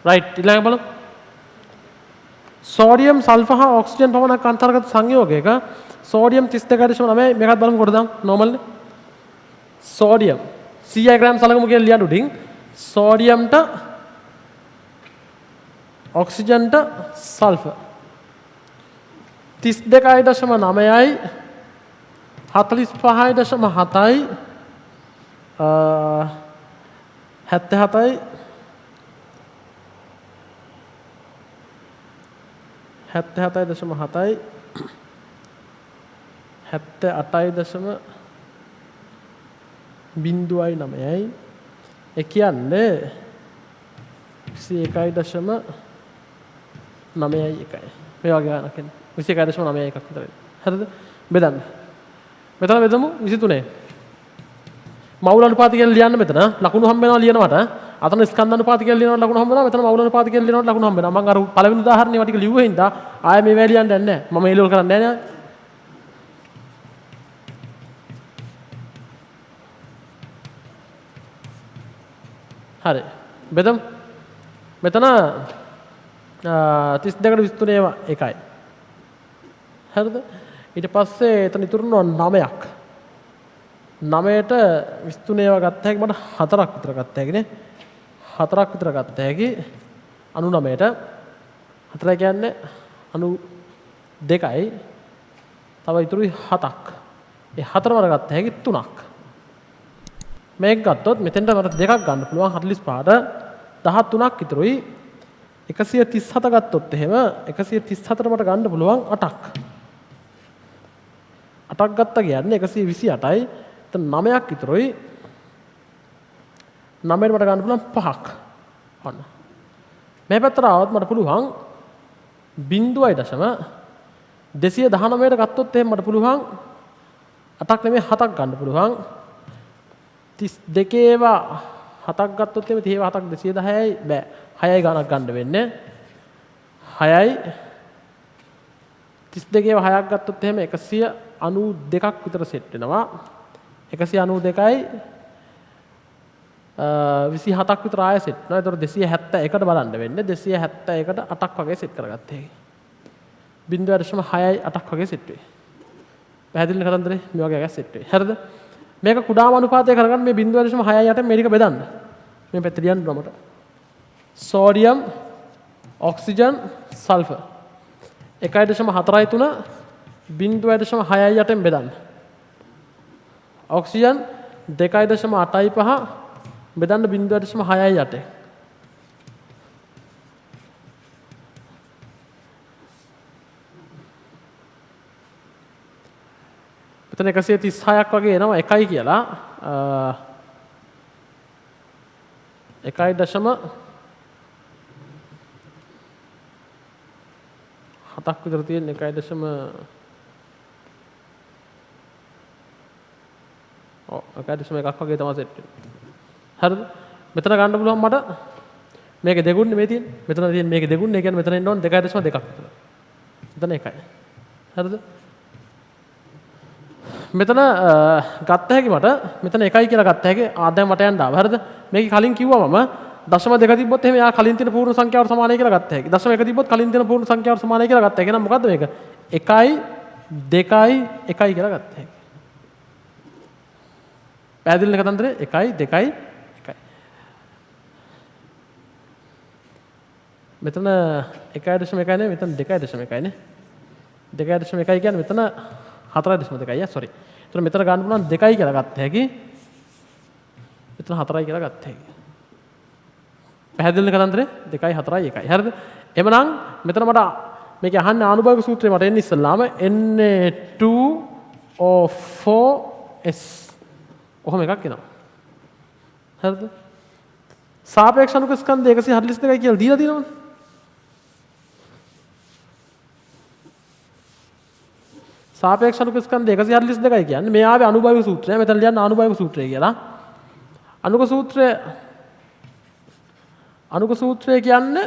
රයිට් ඊළඟ බලමු. සෝඩියම් සල්ෆර් හා ඔක්සිජන් පමණක් අන්තර්ගත සංයෝගයක සෝඩියම් 32.9 මේකත් බලමු කොට දාමු නෝමල් නේ. සෝඩියම් 100 ග්‍රෑම් සලකමු කියලා ලියන්න උඩින් සෝඩියම්ට ඔක්සිජන්ට සල්ෆර් 32.9යි 45.7යි 77යි 77.7යි 78.9යි ඒ කියන්නේ 21.9යි 1යි මේ වගේ ගණනක් එන්නේ 21.9යි එකක් විතර හරිද බෙදන්න මෙතන බෙදමු 23 මවුල අනුපාත කියලා ලියන්න මෙතන ලකුණු හම්බ වෙනවා ලියනවට අතන ස්කන්ධ අනුපාත කියලා ලියනවට ලකුණු හම්බ වෙනවා මෙතන මවුල අනුපාත කියලා ලියනවට ලකුණු හම්බ වෙනවා මම අර පළවෙනි උදාහරණේ ටික ලිව්වෙ හින්දා ආයෙ මේ වැලිය ලියන්න යන්නේ නැහැ මම ඒලෝල් කරන්නේ නැහැ නේ හරි බෙදමු මෙතන 32.23 එකයි හරිද ඊට පස්සේ එතන ඉතුරු වෙනවා 9ක් 9ට 23 ගත්ත හැකි මට 4ක් විතර ගත්ත හැකි නේ 4ක් විතර ගත්ත හැකි 99ට 4 කියන්නේ 92යි තව ඉතුරුයි 7ක් ඒ 4 වර ගත්ත හැකි 3ක් මේක ගත්තොත් මෙතෙන්ට මට දෙකක් ගන්න පුළුවන් 45ට 13ක් ඉතුරුයි 137 ගත්තොත් එහෙම 137ට මට ගන්න පුළුවන් 8ක් 8ක් ගත්තා කියන්නේ 128යි එතන 9ක් ඉතුරුයි 9ට මට ගන්න පුළුවන් 5ක් ඔන්න මේ පැත්තට ආවොත් මට පුළුවන් 0.219ට ගත්තොත් එහෙම මට පුළුවන් 8ක් නෙමෙයි 7ක් ගන්න පුළුවන් 32 ඒවා 7ක් ගත්තොත් එහෙම 30 7ක් 210යි බෑ 6යි ගණනක් ගන්න වෙන්නේ 6යි 32 ඒවා 6ක් ගත්තොත් එහෙම 192ක් විතර සෙට් වෙනවා 192යි 27ක් විතර ආයෙ සෙට් වෙනවා. ඒතකොට 271ට බලන්න වෙන්නේ 271ට 8ක් වගේ සෙට් කරගත්ත හැකි. 0.6යි 8ක් වගේ සෙට් වෙයි. පැහැදිලි නේ කතන්දරේ? මේ වගේ එකක් සෙට් වෙයි. හරිද? මේක කුඩාම අනුපාතය කරගන්න මේ 0.6යි 8යි මේ ටික බෙදන්න. මේ පැත්තට ලියන්න මට. සෝඩියම් ඔක්සිජන් සල්ෆර් 1.43 0.6යි 8ෙන් බෙදන්න. ඔක්සිජන් 2.85 බෙදන්න 0.6යි 8. මෙතන 136ක් වගේ එනවා 1යි කියලා. 1.7ක් විතර තියෙන 1.1 1.1ක් වගේ තමයි සෙට් වෙන්නේ. හරිද? මෙතන ගන්න පුළුවන් මට මේක දෙගුන්නේ මේ තියෙන්නේ. මෙතන තියෙන මේක දෙගුන්නේ. ඒ කියන්නේ මෙතන එන්න ඕන 2.2ක් විතර. මෙතන 1යි. හරිද? මෙතන ගත්ත හැකි මට මෙතන 1යි කියලා ගත්ත හැකි. දැන් මට යන්න ආවා. හරිද? මේක කලින් කිව්වා මම දශම 2 තිබ්බොත් එහෙම යා කලින් තියෙන පූර්ණ සංඛ්‍යාවට සමානයි කියලා ගත්ත හැකි. දශම 1 තිබ්බොත් කලින් තියෙන පූර්ණ සංඛ්‍යාවට සමානයි කියලා ගත්ත හැකි. එහෙනම් මොකද්ද මේක? 1යි 2යි 1යි කියලා ගත්ත හැකි. පැහැදිලි නේ කතන්දරේ 1යි 2යි 1යි මෙතන 1.1 නේ මෙතන 2.1 නේ 2.1 කියන්නේ මෙතන 4.2යි සෝරි. එතන මෙතන ගන්න පුළුවන් 2යි කියලා ගත්ත හැකි. මෙතන 4යි කියලා ගත්ත හැකි. පැහැදිලිද කතන්දරේ? 2යි 4යි 1යි. හරිද? එhmenan මෙතන මට මේක අහන්නේ ආනුභාවික සූත්‍රය මට එන්නේ ඉස්සල්ලාම Na2O4S ඔහොම එකක් එනවා. හරිද? සාපේක්ෂ අණුක ස්කන්ධය 142යි කියලා දීලා තියෙනවනේ. සාපේක්ෂ අණුක ස්කන්ධය 142යි කියන්නේ මේ ආවේ අනුභාවික සූත්‍රය. මෙතන ලියන්න ආනුභාවික සූත්‍රය කියලා. අණුක සූත්‍රය කියන්නේ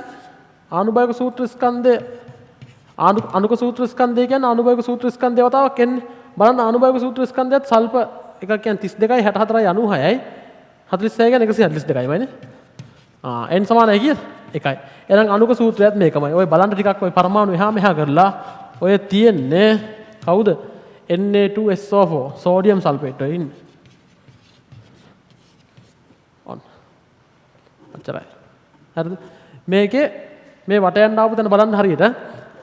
ආනුභාවික සූත්‍ර ස්කන්ධය අණුක සූත්‍ර ස්කන්ධය කියන්නේ ආනුභාවික සූත්‍ර ස්කන්ධය වතාවක් එන්නේ. බලන්න ආනුභාවික සූත්‍ර ස්කන්ධයත් සල්ප එකක් කියන්නේ 32යි 64යි 96යි 46යි කියන්නේ 142යිමයි නේ. n සමානයි කියද? 1යි. එහෙනම් අණුක සූත්‍රයත් මේකමයි. ඔය බලන්න ටිකක් ඔය පරමාණු එහා මෙහා කරලා ඔය තියෙන්නේ කවුද? Na2SO4 සෝඩියම් සල්ෆේට් එකේ ඉන්නේ. ඔන්න. අච්චරයි. හරිද? මේකේ මේ වට යන්න ආපු තැන බලන්න හරියට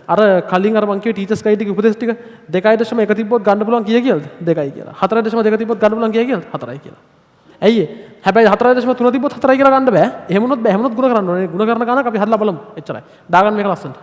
අර කලින් අර මං කිව්වේ ටීචර්ස් ගයිඩ් එකේ උපදේශ ටික 2.1 තිබ්බොත් ගන්න පුළුවන් කීය කියලාද? 2යි කියලා. 4.2 තිබ්බොත් ගන්න පුළුවන් කීය කියලාද? 4යි කියලා. ඇයි ඒ? හැබැයි 4.3 තිබ්බොත් 4යි කියලා ගන්න බෑ. එහෙම වුණොත් බෑ. එහෙම වුණොත් ගුණ කරන්න ඕනේ. ගුණ කරන ගානක් අපි හදලා බලමු. එච්චරයි. දාගන්න මේක ලස්සනට.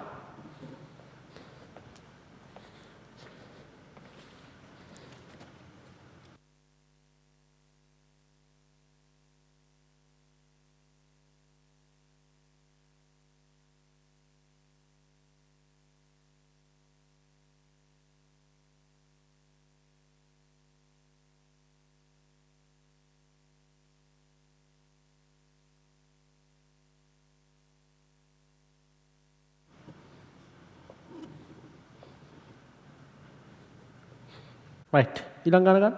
right ඊළඟ ගන්න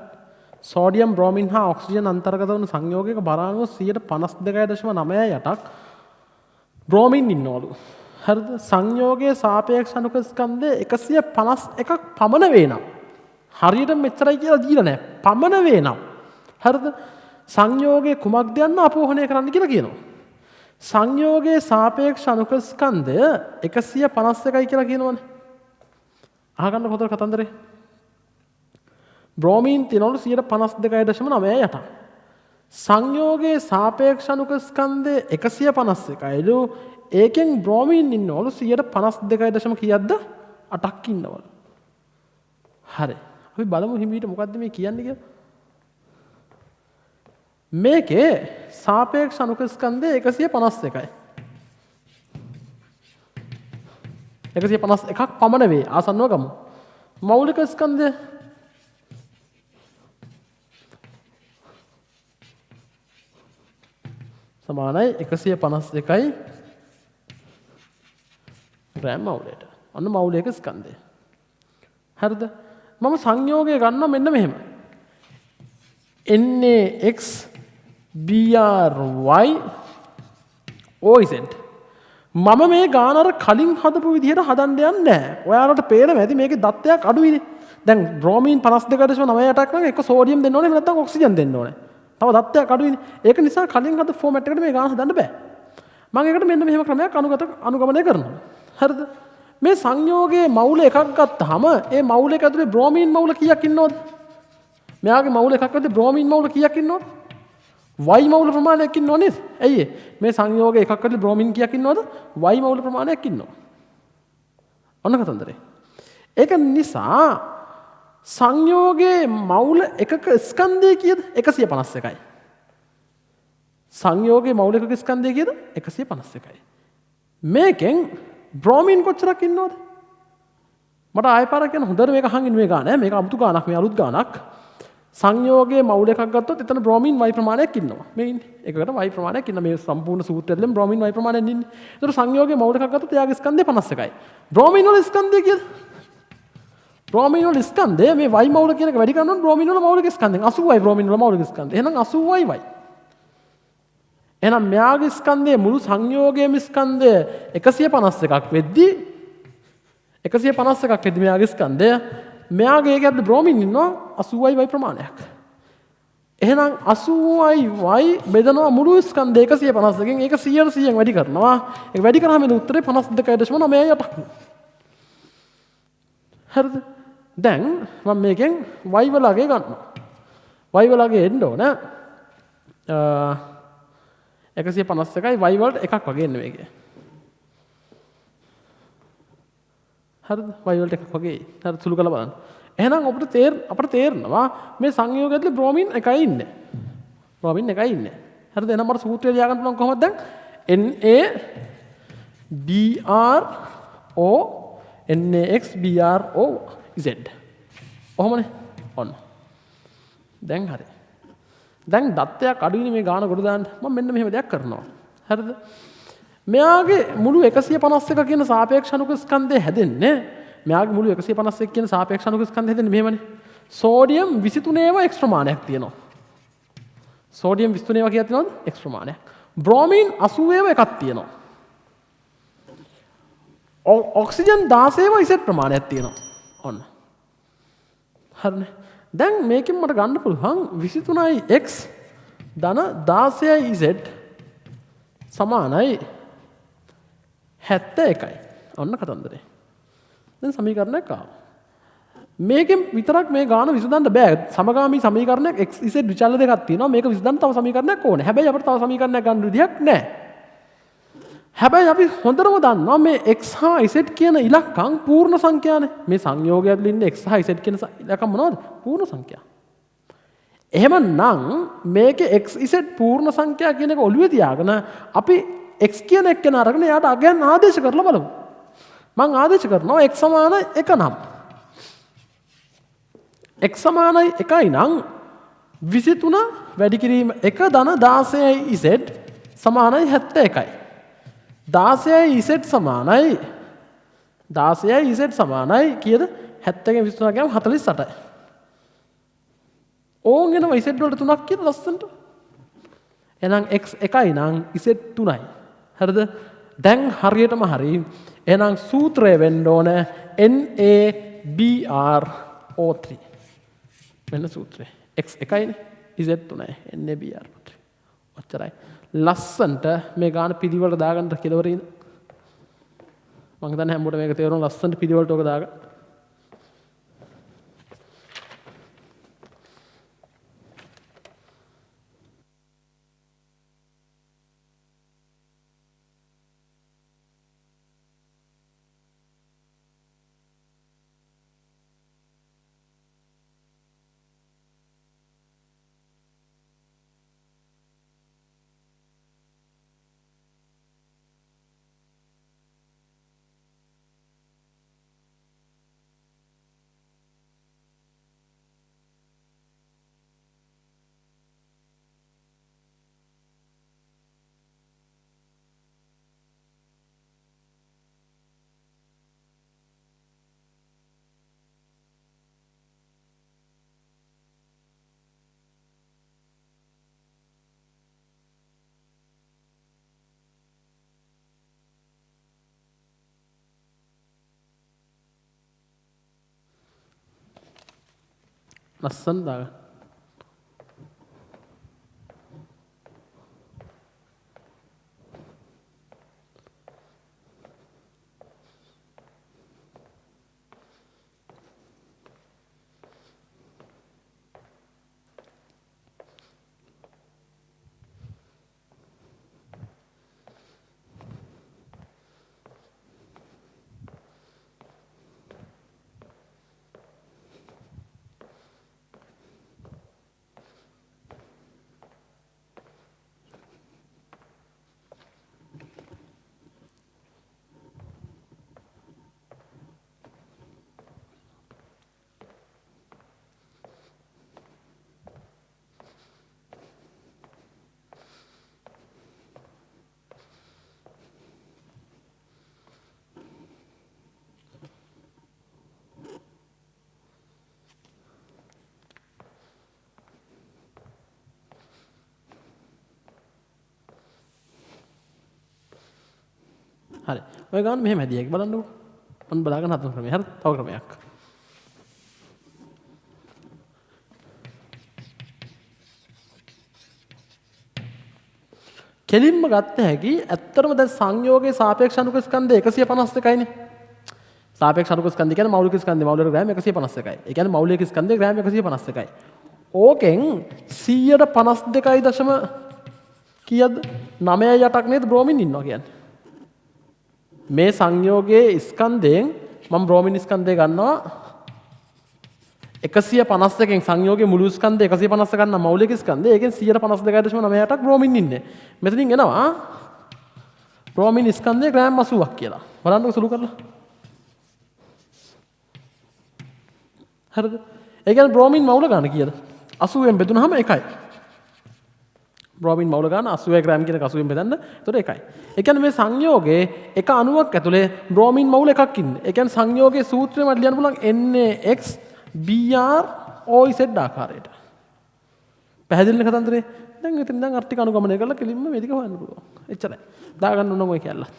සෝඩියම් බ්‍රෝමින් හා ඔක්සිජන් අන්තර්ගත වන සංයෝගයක බරාණුව 52.98ක් බ්‍රෝමින් ඉන්නවලු. හරිද? සංයෝගයේ සාපේක්ෂ අණුක ස්කන්ධය 151ක් පමණ වේනම්. හරියට මෙච්චරයි කියලා දීලා නැහැ. පමණ වේනම්. හරිද? සංයෝගයේ කුමක්ද යන්න අපෝහණය කරන්න කියලා කියනවා. සංයෝගයේ සාපේක්ෂ අණුක ස්කන්ධය 151යි කියලා කියනවනේ. අහගන්න පොතේ කතන්දරේ. බ්‍රෝමීන් තියනවලු 52.98. සංයෝගයේ සාපේක්ෂ අණුක ස්කන්ධය 151යිලු. ඒකෙන් බ්‍රෝමීන් ඉන්නවලු 52. කීයක්ද? 8ක් ඉන්නවලු. හරි. අපි බලමු හිමීට මොකද්ද මේ කියන්නේ කියලා. මේකේ සාපේක්ෂ අණුක ස්කන්ධය 151යි. 151ක් පමණ වේ. ආසන්නව ගමු. මෞලික ස්කන්ධය සමානයි 151යි ග්‍රෑම් මවුලයට. අන්න මවුලයක ස්කන්ධය. හරිද? මම සංයෝගය ගන්නවා මෙන්න මෙහෙම. NaX BRY OZ. මම මේ ගාන අර කලින් හදපු විදිහට හදන්න යන්නේ නැහැ. ඔයාලට පේනවා ඇති මේකේ දත්තයක් අඩුයිනේ. දැන් බ්‍රෝමීන් 52.98ක් නම් එක සෝඩියම් දෙන්න ඕනේ නැත්නම් ඔක්සිජන් දෙන්න ඕනේ. තව දත්තයක් අඩුයිනේ. ඒක නිසා කලින් හද ෆෝමැට් එකට මේ ගාන හදන්න බෑ. මම ඒකට මෙන්න මෙහෙම ක්‍රමයක් අනුගමනය කරනවා. හරිද? මේ සංයෝගයේ මවුල එකක් ගත්තාම ඒ මවුල එක ඇතුලේ බ්‍රෝමීන් මවුල කීයක් ඉන්නවද? මෙයාගේ මවුල එකක් ඇතුලේ බ්‍රෝමීන් මවුල කීයක් ඉන්නවද? Y මවුල ප්‍රමාණයක් ඉන්නව නේද? ඇයි ඒ? මේ සංයෝගයේ එකක් ඇතුලේ බ්‍රෝමීන් කීයක් ඉන්නවද? Y මවුල ප්‍රමාණයක් ඉන්නවා. ඔන්න කතන්දරේ. ඒක නිසා සංයෝගයේ මවුල එකක ස්කන්ධය කීයද? 151යි. සංයෝගයේ මවුල එකක ස්කන්ධය කීයද? 151යි. මේකෙන් බ්‍රෝමීන් කොච්චරක් ඉන්නවද? මට ආයෙ පාරක් කියන්න හොඳට මේක අහන් ඉන්න මේ ගාන. මේක අමුතු ගානක්, මේ අලුත් ගානක්. සංයෝගයේ මවුල එකක් ගත්තොත් එතන බ්‍රෝමීන් Y ප්‍රමාණයක් ඉන්නවා. මේ ඉන්නේ. එකකට Y ප්‍රමාණයක් ඉන්න මේ සම්පූර්ණ සූත්‍රය ඇතුළෙන් බ්‍රෝමීන් Y ප්‍රමාණයක් ඉන්නේ. ඒතර සංයෝගයේ මවුල එකක් ගත්තොත් එයාගේ ස්කන්ධය 51යි. බ්‍රෝමීන් වල ස්කන්ධය කීයද? බ්‍රෝමීන් වල ස්කන්ධය මේ Y මවුල කියන එක වැඩි කරනොත් බ්‍රෝමීන් වල මවුලික ස්කන්ධයෙන් 80යි බ්‍රෝමීන් වල මවුලික ස්කන්ධය. එහෙනම් 80යි Y. එහෙනම් මෙයාගේ ස්කන්ධයේ මුළු සංයෝගයේම ස්කන්ධය 151ක් වෙද්දී 151ක් වෙද්දී මෙයාගේ ස්කන්ධය මෙයාගේ ඒකත් බ්‍රෝමීන් ඉන්නවා 80යි Y ප්‍රමාණයක්. එහෙනම් 80යි y බෙදනවා මුළු ස්කන්ධය 150කින් ඒක 100න් වැඩි කරනවා. ඒක වැඩි කරාම එන උත්තරේ 52.98ක්. හරිද? දැන් මම මේකෙන් y වලගේ ගන්නවා. y වලගේ එන්න ඕන 151යි y වලට එකක් වගේ එන්න මේකේ. හරිද? y වලට එකක් වගේ. හරි සුළු කරලා බලන්න. එහෙනම් අපිට තේරෙනවා මේ සංයෝගය ඇතුලේ බ්‍රෝමින් එකයි ඉන්නේ. බ්‍රෝමින් එකයි ඉන්නේ. හරිද? එහෙනම් මට සූත්‍රය ලියා ගන්න පුළුවන් කොහොමද දැන්? NaBrO NaXBrO Z. ඔහොමනේ. ඔන්න. දැන් හරි. දැන් දත්තයක් අඩුයිනේ මේ ගාන කොට දාන්න. මම මෙන්න මෙහෙම දෙයක් කරනවා. හරිද? මෙයාගේ මුළු 151 කියන සාපේක්ෂ අණුක ස්කන්ධය හැදෙන්නේ මෙයාගේ මුළු 151 කියන සාපේක්ෂ අණුක ස්කන්ධය හැදෙන්නේ මෙහෙමනේ. සෝඩියම් 23ව එක්ස් ප්‍රමාණයක් තියෙනවා. සෝඩියම් 23ව කියලා තියෙනවද? එක්ස් ප්‍රමාණයක්. බ්‍රෝමීන් 80ව එකක් තියෙනවා. ඔක්සිජන් 16ව ඉසෙට් ප්‍රමාණයක් තියෙනවා. ඔන්න. හරිනේ. දැන් මේකෙන් මට ගන්න පුළුවන් 23යි x ධන 16යි z සමානයි 71යි. ඔන්න කතන්දරේ. දැන් සමීකරණයක් ආවා. මේකෙන් විතරක් මේ ගාන විසඳන්න බෑ. සමගාමී සමීකරණයක් x z විචල්‍ය දෙකක් තියෙනවා. මේක විසඳන්න තව සමීකරණයක් ඕනේ. හැබැයි අපිට තව සමීකරණයක් ගන්න විදියක් නැහැ. හැබැයි අපි හොඳටම දන්නවා මේ x හා z කියන ඉලක්කම් පූර්ණ සංඛ්‍යානේ. මේ සංයෝගය ඇතුළේ ඉන්න x හා z කියන ඉලක්කම් මොනවද? පූර්ණ සංඛ්‍යා. එහෙමනම් මේකේ x z පූර්ණ සංඛ්‍යා කියන එක ඔළුවේ තියාගෙන අපි x කියන එක කෙනා අරගෙන එයාට අගයන් ආදේශ කරලා බලමු. මම ආදේශ කරනවා x සමාන 1 නම්. x සමානයි 1යි නම් 23 වැඩි කිරීම 1 ධන 16යි z සමානයි 71යි. 16යි z සමානයි 16යි z සමානයි කීයද? 70 ගෙන් 23 ගාම 48යි. ඕන් එනවා z වලට 3ක් කියන ලස්සනට. එහෙනම් x 1යි නම් z 3යි. හරිද? දැන් හරියටම හරි. එහෙනම් සූත්‍රය වෙන්න ඕන NaBrO3. මෙන්න සූත්‍රය. x 1යිනේ z 3යි NaBrO3. ඔච්චරයි. ලස්සන්ට මේ ගාන පිළිවෙලට දාගන්න කෙලවර ඉන්න. මම හිතන්නේ හැමෝටම මේක තේරෙනවා ලස්සන්ට පිළිවෙලට ඔක දාගන්න. ලස්සන දාගන්න. හරි. ඔය ගන්න මෙහෙම හැදියා. ඒක බලන්නකෝ. මම බලාගෙන හදන ක්‍රමය. හරි. තව ක්‍රමයක්. කෙලින්ම ගත්ත හැකි ඇත්තටම දැන් සංයෝගයේ සාපේක්ෂ අනුක ස්කන්ධය 152යිනේ. සාපේක්ෂ අනුක ස්කන්ධය කියන්නේ මෞලික ස්කන්ධය මෞලික ග්‍රෑම් 152යි. ඒ කියන්නේ මෞලික ස්කන්ධය ග්‍රෑම් 152යි. ඕකෙන් 152 දශම කීයද 9.8ක් නේද බ්‍රෝමින් ඉන්නවා කියන්නේ. මේ සංයෝගයේ ස්කන්ධයෙන් මම බ්‍රෝමින් ස්කන්ධය ගන්නවා 152කින් සංයෝගයේ මුළු ස්කන්ධය 150 ගන්න මෞලික ස්කන්ධය. ඒකෙන් 152.98ක් බ්‍රෝමින් ඉන්නේ. මෙතනින් එනවා බ්‍රෝමින් ස්කන්ධය ග්‍රෑම් 80ක් කියලා. බලන්නකො සුළු කරලා. හරිද? ඒ කියන්නේ බ්‍රෝමින් මවුල ගන්න කීයද? 80ෙන් බෙදුනහම 1යි. බ්‍රෝමින් මවුල ගන්න 80 ග්‍රෑම් කියන 80ෙන් බෙදන්න. එතකොට 1යි. ඒ කියන්නේ මේ සංයෝගයේ එක අණුවක් ඇතුලේ බ්‍රෝමින් මවුල එකක් ඉන්නේ. ඒ කියන්නේ සංයෝගයේ සූත්‍රය මට ලියන්න පුළුවන් NaX Br OZ ආකාරයට. පැහැදිලිද කතන්දරේ? දැන් ඉතින් දැන් අර ටික අනුගමනය කරලා කෙලින්ම මේ ටික හොයන්න පුළුවන්. එච්චරයි. දාගන්න ඕන ඔය කියලා.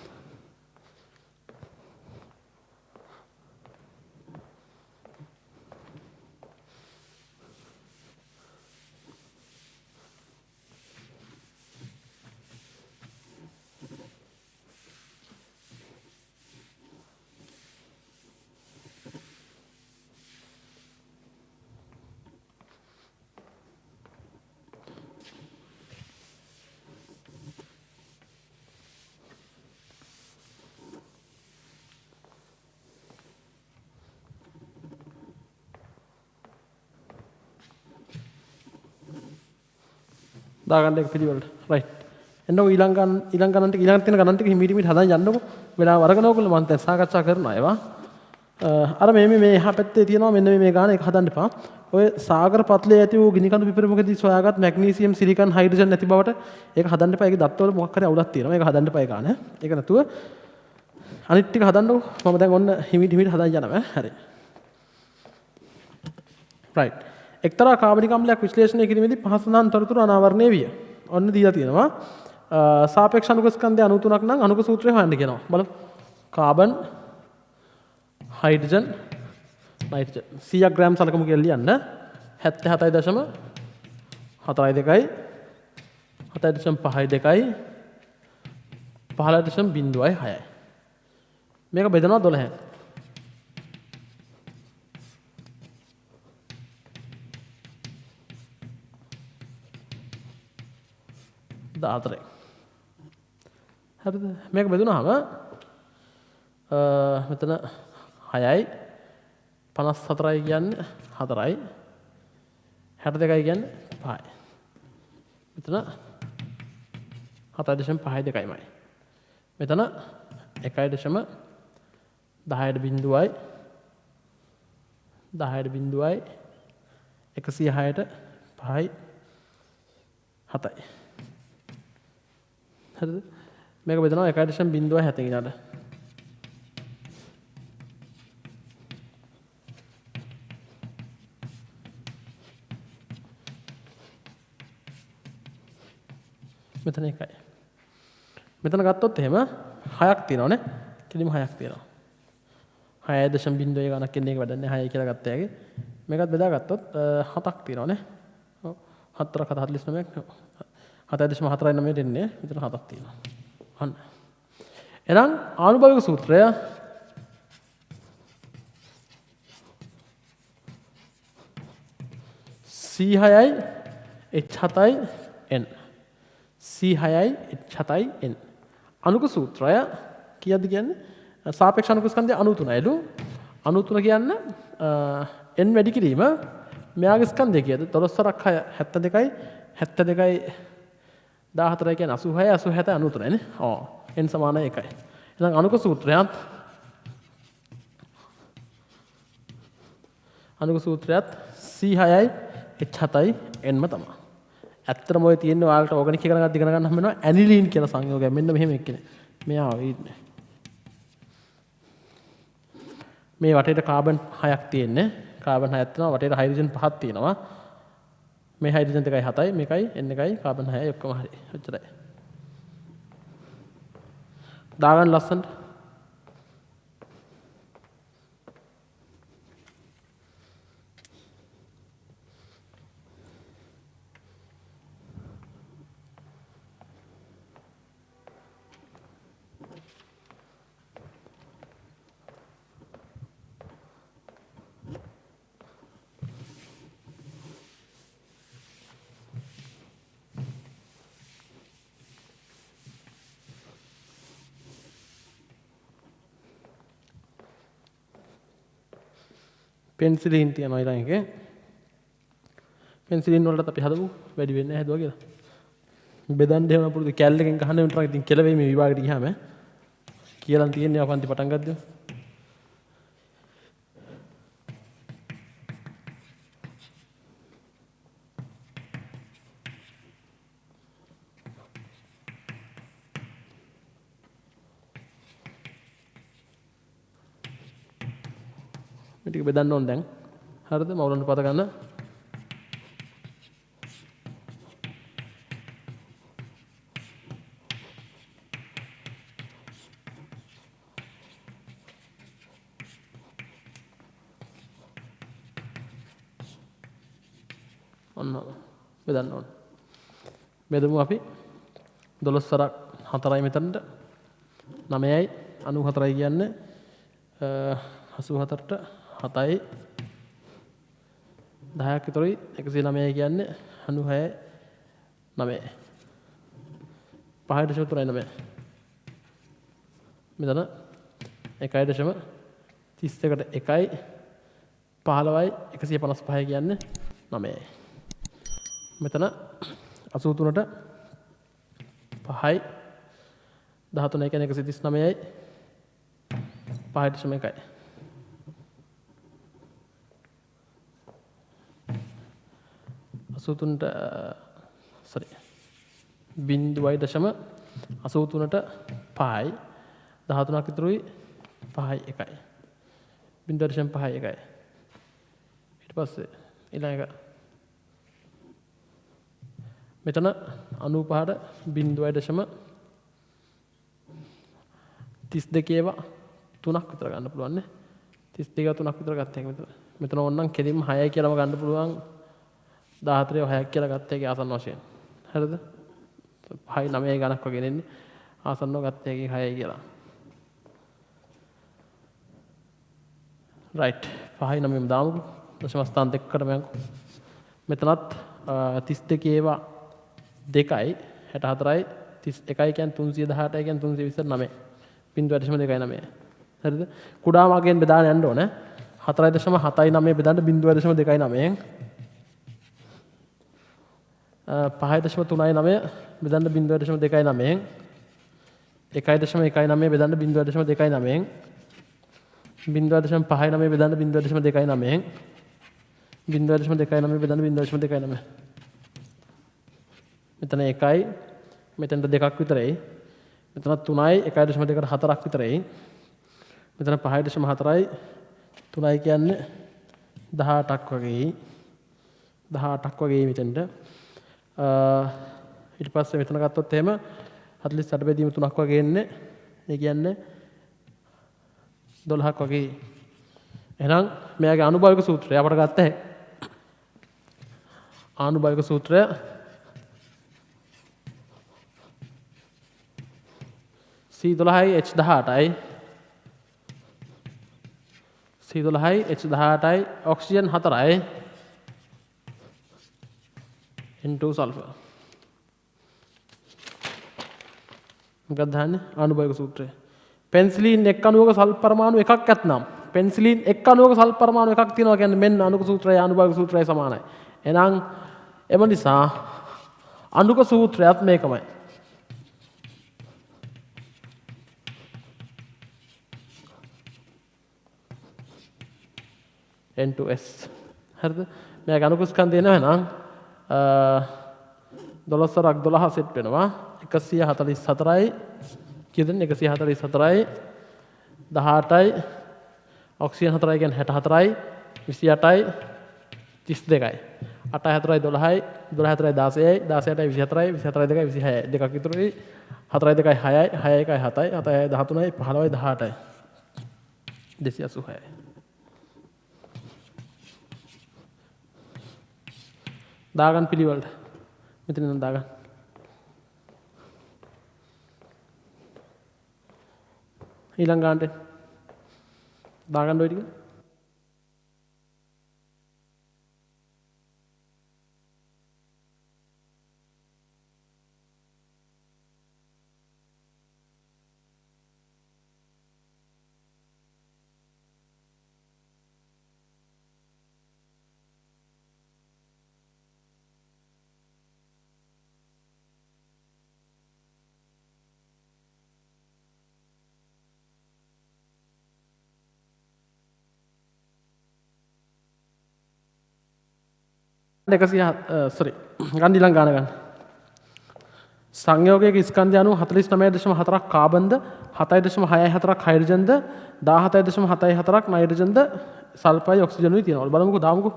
දාගන්න එක පිළිවෙලට. රයිට්. එන්නකො ඊළඟ ගණන් ටික ඊළඟ තියෙන ගණන් ටික හිමීට හදාගෙන යන්නකො. වෙලාව අරගෙන ඕගොල්ලෝ මම දැන් සාකච්ඡා කරනවා ඒවා. අර මේ එහා පැත්තේ තියෙනවා මෙන්න මේ ගාන එක හදන්න එපා. ඔය සාගර පත්ලේ ඇති වූ ගිනි කඳු පිපිරීමකදී සොයාගත් මැග්නීසියම් සිලිකන් හයිඩ්‍රජන් නැති බවට ඒක හදන්න එපා. ඒකේ දත්වල මොකක් හරි අවුලක් තියෙනවා. ඒක හදන්න එපා ඒ ගාන. ඒක නැතුව අනිත් ටික හදන්නකො. මම දැන් ඔන්න හිමීට හදාගෙන යනවා. හරි. රයිට්. එක්තරා කාබනික අම්ලයක් විශ්ලේෂණය කිරීමේදී පහසු සඳහන් තොරතුරු අනාවරණය විය. ඔන්න දීලා තියෙනවා. සාපේක්ෂ අණුක ස්කන්ධය 93ක් නම් අණුක සූත්‍රය හොයන්න කියනවා. බලමු. කාබන් හයිඩ්‍රජන් නයිට්‍රජන් 100ක් ග්‍රෑම් සලකමු කියලා ලියන්න. 77.42 7.52 15.06යි. මේක බෙදනවා 12න්. 14. හරිද? මේක බෙදුනහම මෙතන 6යි 54යි කියන්නේ 4යි 62යි කියන්නේ 5යි. මෙතන 7.52යිමයි. මෙතන 1.10ට බිඳුවයි 10ට බිඳුවයි 106ට 5යි 7යි. හරිද? මේක බෙදනවා 1.07 ඊළඟට. මෙතන 1යි. මෙතන ගත්තොත් එහෙම 6ක් තියෙනවානේ. කෙලිම 6ක් තියෙනවා. 6.0 ගණක් එන්නේ ඒක වැඩන්නේ 6යි කියලා ගත්ත හැකි. මේකත් බෙදා ගත්තොත් 7ක් තියෙනවානේ. ඔව්. 4ක් 49ක්. 7.49 දෙන්නේ. මෙතන 7ක් තියෙනවා. අන්න. එහෙනම් ආනුභාවික සූත්‍රය C6යි H7යි N C6යි H7යි N අණුක සූත්‍රය කීයද කියන්නේ සාපේක්ෂ අණුක ස්කන්ධය 93යිලු 93 කියන්නේ N වැඩි කිරීම මෙයාගේ ස්කන්ධය කීයද 12 6 72යි 72යි 14යි කියන්නේ 86යි 87යි 93යි නේ ඔව් N සමානයි 1යි එහෙනම් අණුක සූත්‍රයත් C6යි H7යි N ම තමයි ඇත්තටම ඔය තියෙන්නේ ඔයාලට ඕගනික් එක ළඟ ඉගෙන ගන්න හම්බ වෙනවා ඇනිලීන් කියලා සංයෝගයක්. මෙන්න මෙහෙම එක්කනේ. මෙයා ඉන්නේ. මේ වටේට කාබන් 6ක් තියෙන්නේ. කාබන් 6ක් තියෙනවා. වටේට හයිඩ්‍රජන් 5ක් තියෙනවා. මේ හයිඩ්‍රජන් දෙකයි 7යි මේකයි N එකයි කාබන් 6යි ඔක්කොම හරි. ඔච්චරයි. දාගන්න ලස්සනට. පෙන්සිලින් තියනවා ඊළඟ එකේ. පෙන්සිලින් වලට අපි හදමු වැඩි වෙන්නේ නැහැ හදුවා කියලා. බෙදන්න එහෙම පුරුදු කැල්ලකින් ගහන්න උන්ට ඉතින් කෙල වෙයි මේ විභාගෙට ගියාම කියලා තියෙන්නේ අපන්ති පටන් ගත්තද? මේ ටික බෙදන්න ඕන දැන්. හරිද? මවුලන්න පත ගන්න. ඔන්න බෙදන්න ඕන. බෙදමු අපි 12 වරක් 4යි මෙතනට 9යි 94යි කියන්නේ 84ට 7යි 10ක් විතරයි 109යි කියන්නේ 96යි 9යි 5.39 මෙතන 1.31ට 1යි 15යි 155 කියන්නේ 9යි මෙතන 83ට 5යි 13 කියන්නේ 139යි 5.1යි අසූතුනට බින්දුවයි දශම 83ට 5යි 13ක් විතරුයි 5යි 1යි බින්දුව දශම 5යි 1යි ඊට පස්සේ ඊළඟ එක මෙතන 95ට බින්දුවයි දශම 32 ඒවා 3ක් විතර ගන්න පුළුවන් නේ 32 3ක් විතර ගත්ත එක මෙතන ඕනනම් කෙලින්ම 6යි කියලාම ගන්න පුළුවන් 14 6ක් කියලා ගත්ත එකේ ආසන්න වශයෙන් හරිද 5යි 9යි ගණක් වගේ නෙන්නේ ආසන්නව ගත්ත එකේ 6යි කියලා රයිට් 5යි 9යිම දාමුකෝ දශම ස්ථාන දෙකකට මයන්කෝ මෙතනත් 32 ඒවා 2යි 64යි 31යි කියන්නේ 318යි කියන්නේ 329 බින්දුව දශම 2.9 හරිද කුඩා මාගෙන් බෙදාගෙන යන්න ඕනේ 4.79 බෙදන්න බින්දුව දශම 2.9 5.39 බෙදන්න බින්දුව දශම 2.9 1.19 බෙදන්න බින්දුව දශම 2.9 බින්දුව දශම 5.9 බෙදන්න බින්දුව දශම 2.9 බින්දුව දශම 2.9 බෙදන්න බින්දුව දශම 2.9 මෙතන 1යි මෙතනට 2ක් විතරයි මෙතන 3යි 1.2කට 4ක් විතරයි මෙතන 5.4යි 3යි කියන්නේ 18ක් වගේ 18ක් වගේ මෙතනට ඊට පස්සේ මෙතන ගත්තොත් එහෙම 48 බෙදීම 3ක් වගේ එන්නේ ඒ කියන්නේ 12ක් වගේ එහෙනම් මෙයාගේ ආනුභාවික සූත්‍රය අපට ගත්ත හැකි ආනුභාවික සූත්‍රය C12යි H18යි C12යි H18යි ඔක්සිජන් 4යි N2 සල්ෆර් මොකක්ද දාන්නේ ආනුභාවික සූත්‍රය පෙන්සිලින් එක් අණුවක සල්ෆර් පරමාණු එකක් ඇත්නම් පෙන්සිලින් එක් අණුවක සල්ෆර් පරමාණු එකක් තියෙනවා කියන්නේ මෙන්න අණුක සූත්‍රය ආනුභාවික සූත්‍රයයි සමානයි එහෙනම් එම නිසා අණුක සූත්‍රයත් මේකමයි N2S හරිද මේ අණුක ස්කන්ධය නේනම් 12 වරක් 12 සෙට් වෙනවා 144යි කීයද 144යි 18යි ඔක්සිජන් 4යි කියන්නේ 64යි 28යි 32යි 8යි 4යි 12යි 12යි 16යි 16යි 24යි 24යි 2යි 26යි දෙකක් විතරයි 4යි 2යි 6යි 6යි 1යි 7යි 7යි 13යි 15යි 18යි 286යි දාගන්න පිළිවෙලට මෙතන ඉඳන් දාගන්න ඊළඟ ගන්නට දාගන්න ඔය ටික සොරි ගන්න ඊළඟ ගාන ගන්න. සංයෝගයක ස්කන්ධය අනුව 49.4ක් කාබන්ද 7.64ක් හයිඩ්‍රජන්ද 17.74ක් නයිට්‍රජන්ද සල්ෆයි ඔක්සිජනුයි තියෙනවා. බලමුකෝ දාමුකෝ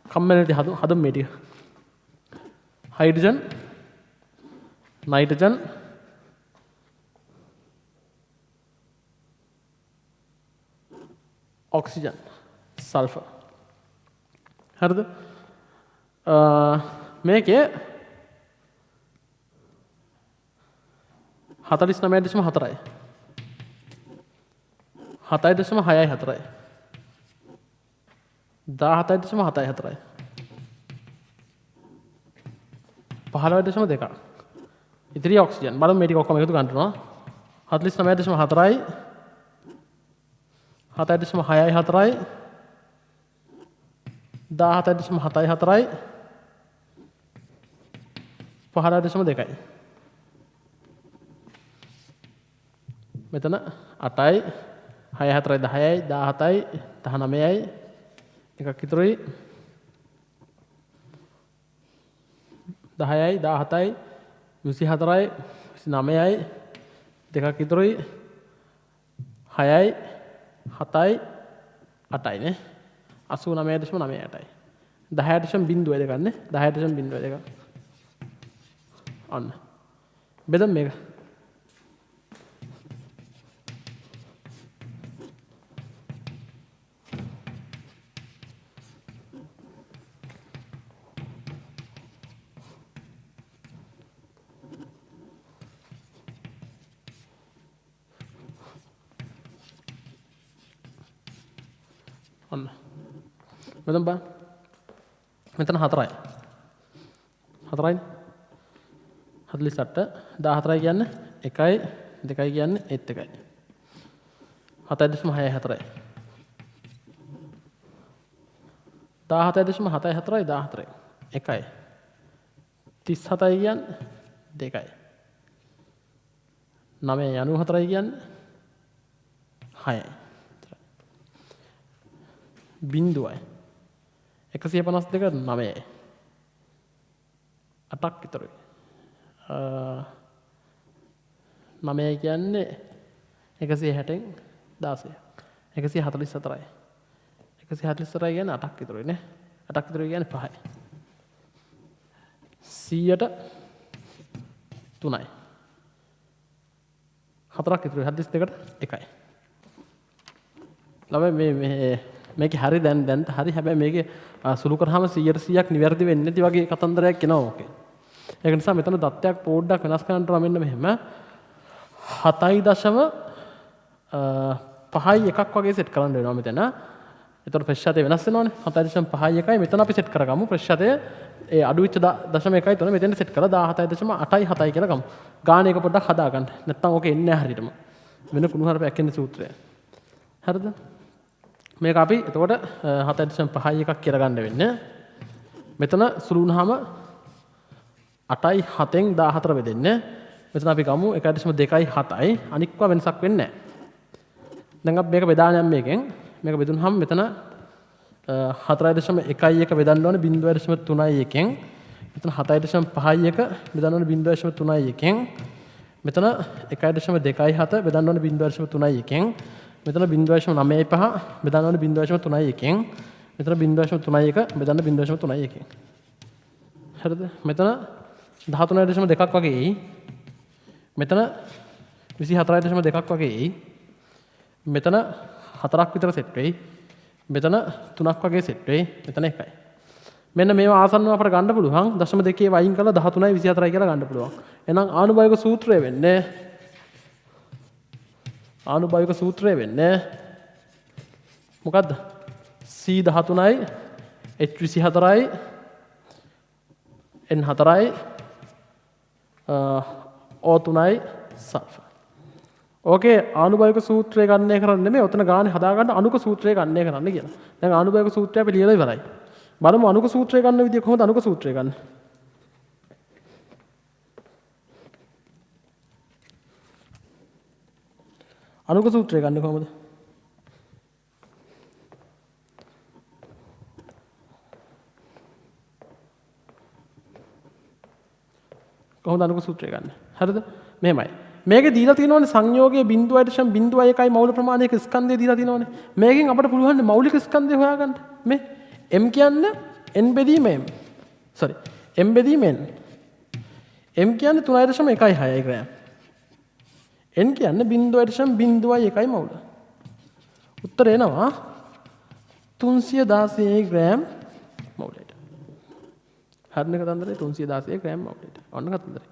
කම්මැලිට හදමු මේ ටික. Hydrogen nitrogen oxygen sulphur. හරිද? මේකේ 49.4යි 7.64යි 17.74යි 15.2ක් ඉතිරි ඔක්සිජන්. බලමු මේ ටික ඔක්කොම එකතු කරනවා. 49.4යි 7.64යි 17.74යි 15.2යි. මෙතන 8යි 6 4යි 10යි 17යි 19යි එකක් ඉතුරුයි 10යි 17යි 24යි 29යි දෙකක් ඉතුරුයි 6යි 7යි 8යි නේ 89.98යි 10.02 නේ 10.02 අන්න බෙදමු මේක. ඔන්න මෙතන බලන්න මෙතන 4යි 4යි 48 14යි කියන්නේ 1යි 2යි කියන්නේ 1යි 7.64යි 17.74යි 14යි 1යි 37යි කියන්නේ 2යි 9.94යි කියන්නේ 6යි බිංදුවයි 152 9යි 8ක් විතරයි 9යි කියන්නේ 160න් 16 144යි 144යි කියන්නේ 8ක් විතරයි නේ 8ක් විතරයි කියන්නේ 5යි 100ට 3යි 4ක් විතරයි 42ට 1යි. ළමයි මේක හරි දැන් හරි හැබැයි මේකේ සුළු කරාම 100%ක් නිවැරදි වෙන්නේ නැති වගේ කතන්දරයක් එනවා ඕකේ. ඒක නිසා මෙතන දත්තයක් පොඩ්ඩක් වෙනස් කරන්න ඕන මෙන්න මෙහෙම 7.5යි එකක් වගේ සෙට් කරන්න වෙනවා මෙතන. එතකොට ප්‍රතිශතය වෙනස් වෙනවනේ 7.5යි එකයි මෙතන අපි සෙට් කරගමු ප්‍රතිශතය ඒ අඩු වෙච්ච 0.1යි තුන මෙතෙන් සෙට් කරලා 17.8යි 7යි කියලා ගමු. ගාන එක පොඩ්ඩක් හදාගන්න. නැත්තම් ඕක එන්නේ නැහැ හරියටම. වෙන කුණුහරුපයක් එන්නේ සූත්‍රය. හරිද? මේක අපි එතකොට 7.5යි එකක් කියලා ගන්න වෙන්නේ. මෙතන සුළු වුණාම 8යි 7න් 14 බෙදෙන්නේ. මෙතන අපි ගමු 1.2යි 7යි අනික්වා වෙනසක් වෙන්නේ නැහැ. දැන් අපි මේක බෙදාන යම් මේකෙන් මේක බෙදුනහම මෙතන 4.1යි එක බෙදන්න ඕනේ 0.3යි එකෙන්. මෙතන 7.5යි එක බෙදන්න ඕනේ 0.3යි එකෙන්. මෙතන 1.2යි 7 බෙදන්න ඕනේ 0.3යි එකෙන්. මෙතන 0.95 බෙදන්න ඕනේ 0.3යි එකෙන්. මෙතන 0.3යි එක බෙදන්න 0.3යි එකෙන්. හරිද? මෙතන 13.2ක් වගේ එයි. මෙතන 24.2ක් වගේ එයි. මෙතන 4ක් විතර සෙට් වෙයි. මෙතන 3ක් වගේ සෙට් වෙයි. මෙතන 1යි. මෙන්න මේවා ආසන්නව අපට ගන්න පුළුවන් 0.2 වයින් කරලා 13යි 24යි කියලා ගන්න පුළුවන්. එහෙනම් ආනුභාවික සූත්‍රය වෙන්නේ මොකද්ද? C13යි H24යි N4යි O3යි සල්ෆර්. ඕකේ ආනුභාවික සූත්‍රය ගන්නය කරන්නේ නෙමෙයි ඔතන ගානේ හදාගන්න අනුක සූත්‍රය ගන්නය කරන්න කියලා. දැන් ආනුභාවික සූත්‍රය අපි ලියලා ඉවරයි. බලමු අනුක සූත්‍රය ගන්න විදිය කොහොමද අනුක සූත්‍රය ගන්න. අනුක සූත්‍රය ගන්න කොහොමද? කොහොමද අනුක සූත්‍රය ගන්න? හරිද? මෙහෙමයි. මේකේ දීලා තියෙනවනේ සංයෝගයේ 0.01 මෞල ප්‍රමාණයක ස්කන්ධය දීලා තියෙනවනේ. මේකෙන් අපිට පුළුවන් මෞලික ස්කන්ධය හොයාගන්න. මේ m කියන්නේ n බෙදීම m. sorry m බෙදීම n. m කියන්නේ 3.16 ග්‍රෑම්. n කියන්නේ 0.01 මෞල. උත්තරේ එනවා 316 ග්‍රෑම් මෞලයට. හරිනේ කතන්දරේ 316 ග්‍රෑම් මෞලයට. ඔන්න කතන්දරේ.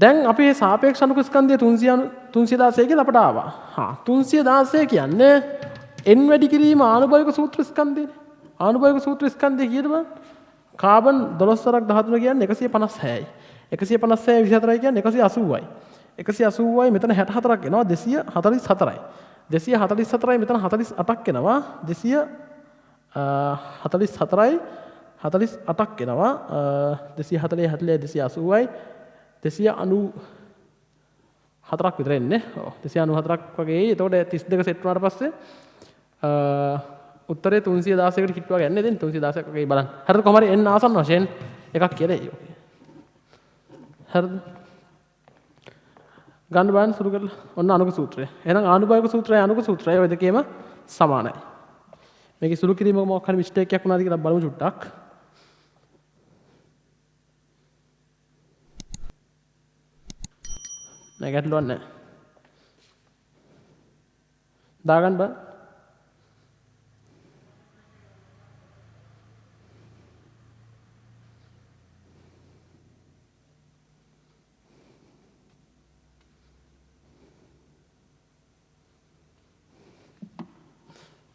දැන් අපි මේ සාපේක්ෂ අණුක ස්කන්ධය 316 කියලා අපට ආවා. 316 කියන්නේ n වැඩි කිරීම ආනුභාවික සූත්‍ර ස්කන්ධයනේ. ආනුභාවික සූත්‍ර ස්කන්ධය කීයද බලන්න? කාබන් 12 13 කියන්නේ 156යි. 156 24 කියන්නේ 180යි. 180යි මෙතන 64ක් එනවා 244යි. 244යි මෙතන 48ක් එනවා 244යි 48ක් එනවා 240 280යි 294ක් විතර එන්නේ. ඔව් 294ක් වගේ. එතකොට 32 සෙට් වුණාට පස්සේ උත්තරේ 316කට හිටුවා ගන්න. ඉතින් 316ක් වගේ බලන්න. හරිද? කොහොම හරි n ආසන්න වශයෙන් එකක් කියලා එයි. හරිද? ගන්න බලන්න සුරු කරලා. ඔන්න අනුක සූත්‍රය. එහෙනම් ආනුභාවික සූත්‍රය අනුක සූත්‍රය ඔය දෙකේම සමානයි. මේකේ සුළු කිරීමක මොකක් හරි මිස්ටේක් එකක් වුණාද කියලා බලමු චුට්ටක්. නෑ ගැටලුවක් නෑ. දාගන්න බෑ.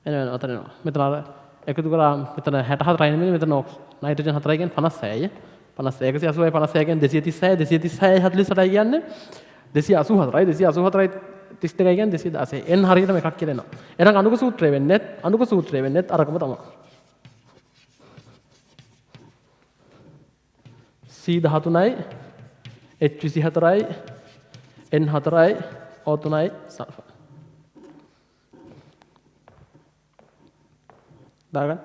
එනවා ඔතන එනවා. මෙතන අර එකතු කරා මෙතන 64යි නෙමෙයි මෙතන නයිට්‍රජන් 4යි කියන්නේ 56යි. 56 180යි 56 කියන්නේ 236යි 238යි කියන්නේ 284යි 284යි 32යි කියන්නේ 216. n හරියටම එකක් කියලා එනවා. එහෙනම් අනුක සූත්‍රය වෙන්නේ අරකම තමයි. C13යි H24යි N4යි O3යි සල්ෆර්. දාගන්න.